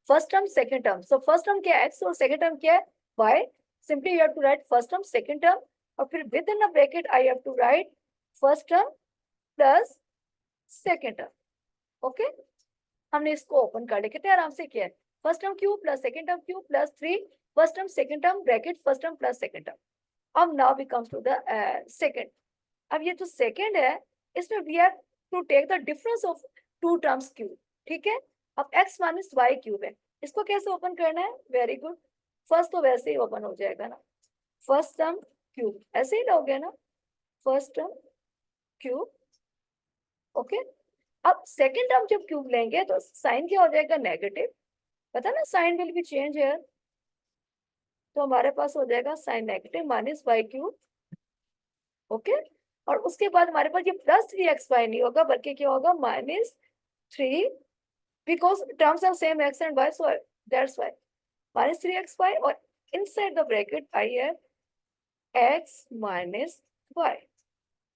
first term second term. So first term क्या है x और सेकंड टर्म क्या है y, simply you have to write first term second term, और फिर with in a bracket I have to write first term plus second term, okay. हमने इसको open कर लिया, कितने आराम से किया है, first term cube plus second term cube plus 3 first term second term bracket first term plus second term. अब now we come to the second. अब ये जो सेकंड है, इसमें we have to take the difference of two terms cube, ठीक है। अब x minus Y cube है, इसको कैसे ओपन करना है, वेरी गुड, फर्स्ट तो वैसे ही ओपन हो जाएगा ना, फर्स्ट टर्म क्यूब ऐसे ही लोगे ना, फर्स्ट टर्म क्यूब, ओके। अब सेकंड टर्म जब क्यूब लेंगे तो साइन क्या हो जाएगा, नेगेटिव, पता ना, साइन विल बी चेंज है, तो हमारे पास हो जाएगा sign negative minus Y cube, okay. और उसके बाद हमारे पास ये प्लस 3xy नहीं होगा, बल्कि क्या होगा, -3, because terms are same x and y, so that's why -3xy, और inside the bracket I have X minus Y.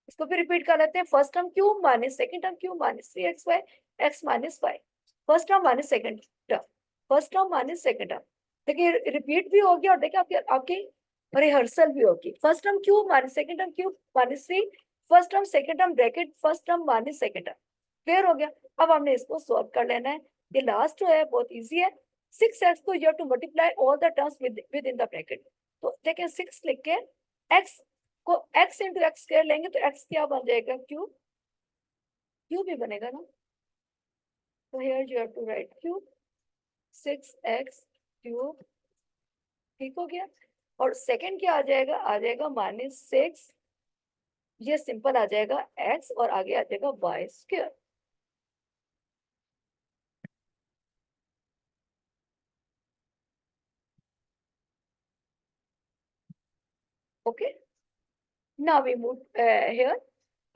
इसको फिर रिपीट कर लेते हैं, first term cube minus second term cube minus 3xy X minus Y. First term minus second term, first term minus second term. देखिए repeat भी हो गया और देखिए आपकी आपकी रिहर्सल भी होगी। First term cube minus second term cube minus 3, first term second term bracket first term minus second term. Clear हो गया। अब हमने इसको सॉल्व कर लेना है। ये लास्ट जो है बहुत इजी है। 6x को you have to multiply all the terms with in the bracket. तो देखिए 6 लिख के x को x इंटू एक्स स्क्वायर लेंगे तो x क्या बन जाएगा, क्यूब। क्यूब ही बनेगा ना। तो here you have to write cube 6x cube. ठीक हो गया। और सेकंड क्या आ जाएगा -6। ये सिंपल आ जाएगा x और आगे आ जाएगा Y square. Okay, now we move here.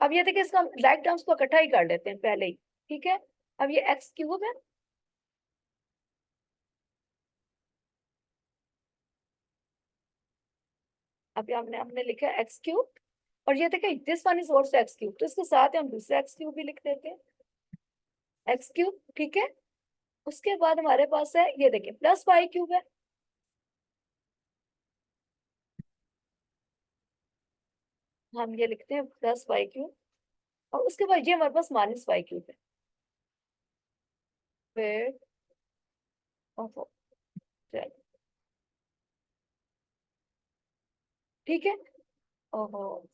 अब ये देखिए इसका लाइक टर्म्स को इकट्ठा ही कर लेते हैं पहले ही। ठीक है, अब ये एक्स क्यूब है। अब ये हमने हमने लिखा है एक्स क्यूब। और ये देखिए this one is also x cube, तो इसके साथ ही हम दूसरा एक्स क्यूब भी लिख देते हैं, एक्स क्यूब। ठीक है, उसके बाद हमारे पास है ये देखिए प्लस वाई क्यूब है। हम ये लिखते हैं प्लस वाई क्यूब। और उसके बाद ये हमारे पास माइनस वाई क्यूब है। फिर ओहो, चलो, ठीक है। ओहो,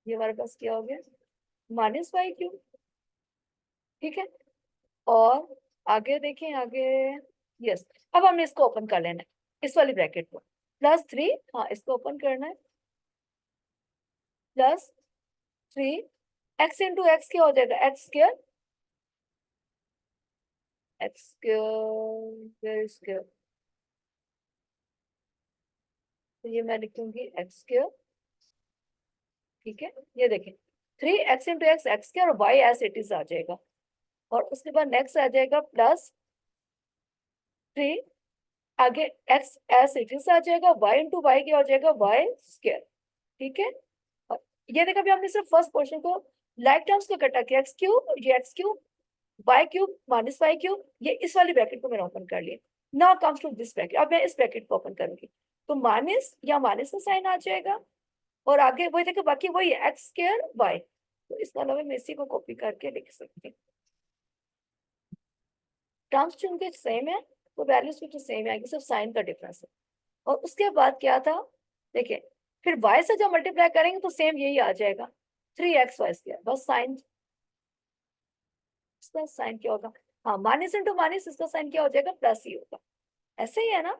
ये हमारे पास क्या हो गया, माइनस वाई क्यूब। ठीक है, और आगे देखें आगे। यस, अब हमने इसको ओपन कर लेना है, इस वाली ब्रैकेट को। +3, हाँ इसको ओपन करना है। +3 एक्स इंटू एक्स क्या हो जाएगा, x square. X square square, तो ये मैं लिखूंगी एक्स स्क्वायर। ठीक है, ये देखें 3x into x x square और वाई एज इट इज आ जाएगा। और उसके बाद नेक्स्ट आ जाएगा +3, आगे एक्स एज इट इज आ जाएगा, वाई इंटू वाई क्या हो जाएगा, वाई स्क्वायर। ठीक है, और ये देखा, अभी हमने सिर्फ फर्स्ट पोर्शन को लाइक टर्म्स को इकट्ठा किया, एक्स क्यूब, ये X cube, Y cube minus Y cube, ये इस वाली ब्रैकेट को मैंने ओपन कर लिया। Now comes to this bracket, अब मैं इस ब्रैकेट को ओपन करूंगी तो माइनस या माइनस का साइन आ जाएगा। और आगे वही देखो, बाकी वही एक्स स्क्वायर वाई। तो इसका अलावा मैं इसी को कॉपी करके लिख सकती हूँ। टर्म्स चूंकि सेम है तो वैल्यूज भी तो सेम आएगी, सिर्फ साइन का डिफरेंस है। और उसके बाद क्या था, देखिए फिर y से जब मल्टीप्लाई करेंगे तो सेम यही आ जाएगा, 3xy²। बस साइन, इसका साइन क्या होगा, हाँ माइनस इंटू माइनस, इसका साइन क्या हो जाएगा, प्लस ही होगा। ऐसे ही है ना।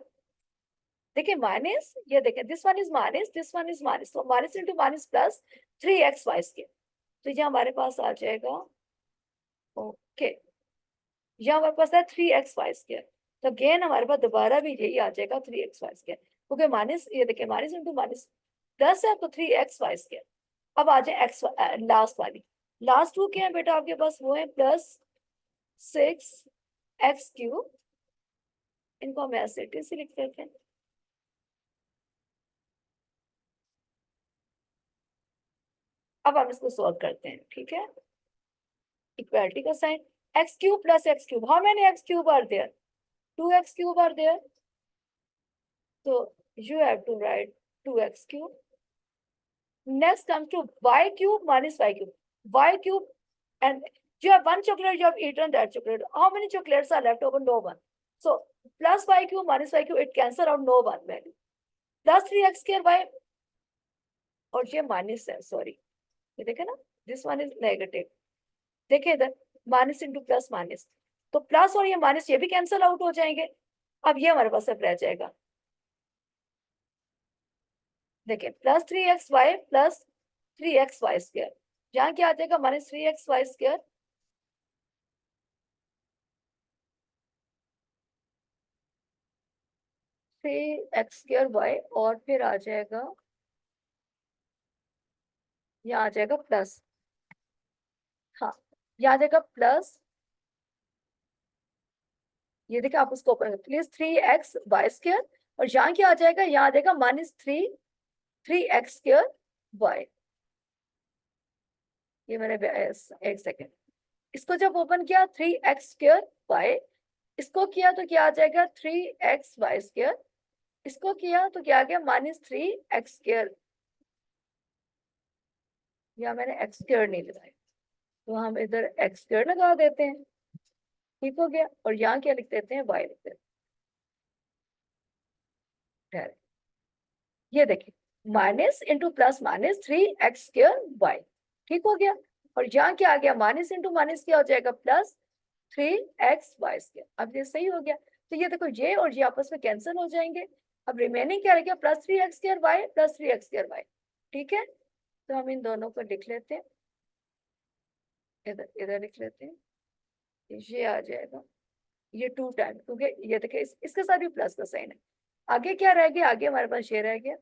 देखिए माइनस, ये देखिए this one is minus, this one is minus, तो minus into minus plus 3xy²। तो ये हमारे पास आ जाएगा, ओके, ये हमारे पास है 3xy²। तो अगेन हमारे पास दोबारा भी यही आ जाएगा 3xy², क्योंकि माइनस, ये देखिए माइनस इंटू माइनस प्लस है तो 3xy²। अब आ जाए एक्स, लास्ट वाली, लास्ट टू क्या है बेटा आपके पास, वो है +6x³ इनको हम ऐसे इट इज लिख देते हैं। अब हम इसको सॉल्व करते हैं। ठीक है, इक्वालिटी का sign, x³ + x³, how many x³ are there, 2x³ are there. तो you have to write 2x³। Next comes to y³ minus y³, y³, and you have one chocolate, you have eaten that chocolate, how many chocolates are left over, no one. So plus y³ minus y³, it cancel out, no one value, +3x² y, और ये minus है, sorry, ये देखे ना, this one is negative. देखिए इधर minus into plus minus, तो plus और ये माइनस ये भी कैंसिल आउट हो जाएंगे। अब ये हमारे पास अब रह जाएगा, देखिए +3xy + 3xy², यहाँ क्या आ जाएगा, -3xy²। 3x² y, और फिर आ जाएगा, यहाँ आ जाएगा प्लस, हाँ यहाँ आ जाएगा ये देखिए आप उसको ओपन प्लीज 3x² और यहाँ क्या आ जाएगा, यहाँ आ जाएगा -3 3x² y। ये मैंने एक सेकेंड, इसको जब ओपन किया 3x² y, इसको किया तो क्या आ जाएगा 3xy², इसको किया तो क्या आ गया -3x²। यहाँ मैंने x² नहीं लगाया, तो हम इधर x² लगा देते हैं, ठीक हो गया। और यहाँ क्या लिख देते हैं, y लिख देते हैं। ये देखिए माइनस इंटू प्लस -3x²y, ठीक हो गया। और यहाँ क्या आ गया, माइनस इंटू माइनस क्या हो जाएगा, +3xy²। अब ये सही हो गया। तो ये देखो ये और ये आपस में कैंसिल हो जाएंगे। अब रिमेनिंग क्या रह गया, +3x²y +3x²y, ठीक है। तो हम इन दोनों को लिख लेते हैं, इधर इधर लिख लेते हैं, ये आ जाएगा ये 2 टाइम, क्योंकि ये देखिए इसके साथ भी प्लस का साइन है। आगे क्या रह गया, आगे हमारे पास ये रह गया,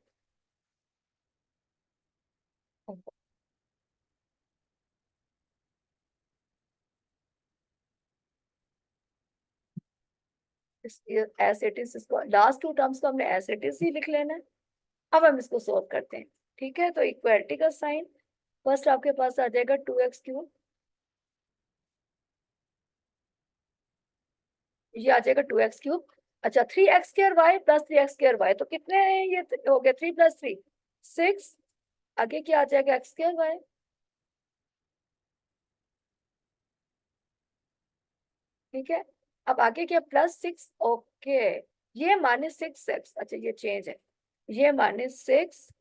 एज इट इज, इसको लास्ट 2 टर्म्स को हमने एज इट इज ही लिख लेना है। अब हम इसको सोल्व करते हैं, ठीक है। तो इक्वालिटी का साइन फर्स्ट आपके पास आ जाएगा 2x³, ये आ जाएगा 2x³। अच्छा 3x²y +3x²y, तो कितने हैं ये, हो गया 3 + 3 6। आगे क्या आ जाएगा x²y, ठीक है। अब आगे क्या +6, ओके। ये -6x, अच्छा ये चेंज है, ये -6xy²,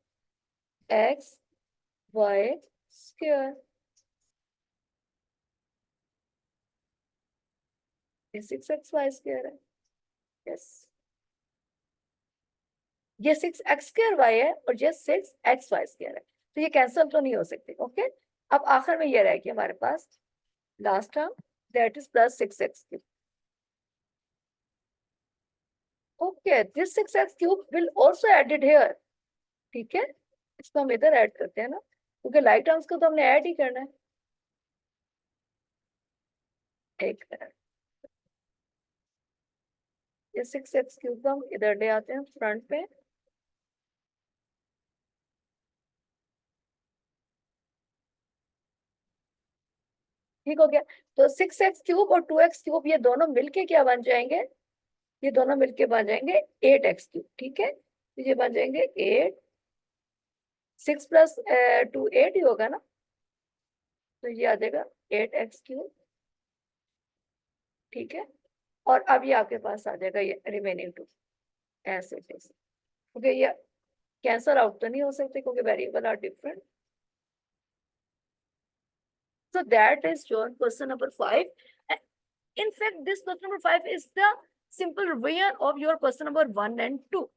ये 6xy² है, यस। ये 6x² है और ये 6xy² है, तो ये कैंसिल तो नहीं हो सकते, ओके। अब आखिर में ये रह गया हमारे पास last term, that is +6x³। Okay this 6x³ will also added here, ठीक है। इसको हम इधर ऐड करते हैं ना, क्योंकि लाइक टर्म्स को तो हमने ऐड ही करना है। एक मिनट, ये 6x³ को हम इधर ले आते हैं फ्रंट पे, ठीक हो गया। तो 6x³ और 2x³ ये दोनों मिलके क्या बन जाएंगे, ये दोनों मिलके बन जाएंगे 8x³, ठीक है। तो ये बन जाएंगे 8, 6 + 2 8 ही होगा ना, तो ये आ जाएगा 8x³, ठीक है। और अब ये आपके पास आ जाएगा ये रिमेनिंग 2 ऐसे, क्योंकि ये कैंसल आउट तो नहीं हो सकते क्योंकि variable are different. So that is your question number 5. In fact, this question number 5 is the simple revision of your question number 1 and 2.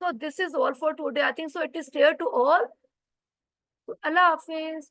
So this is all for today. I think so it is clear to all. Allah Hafiz.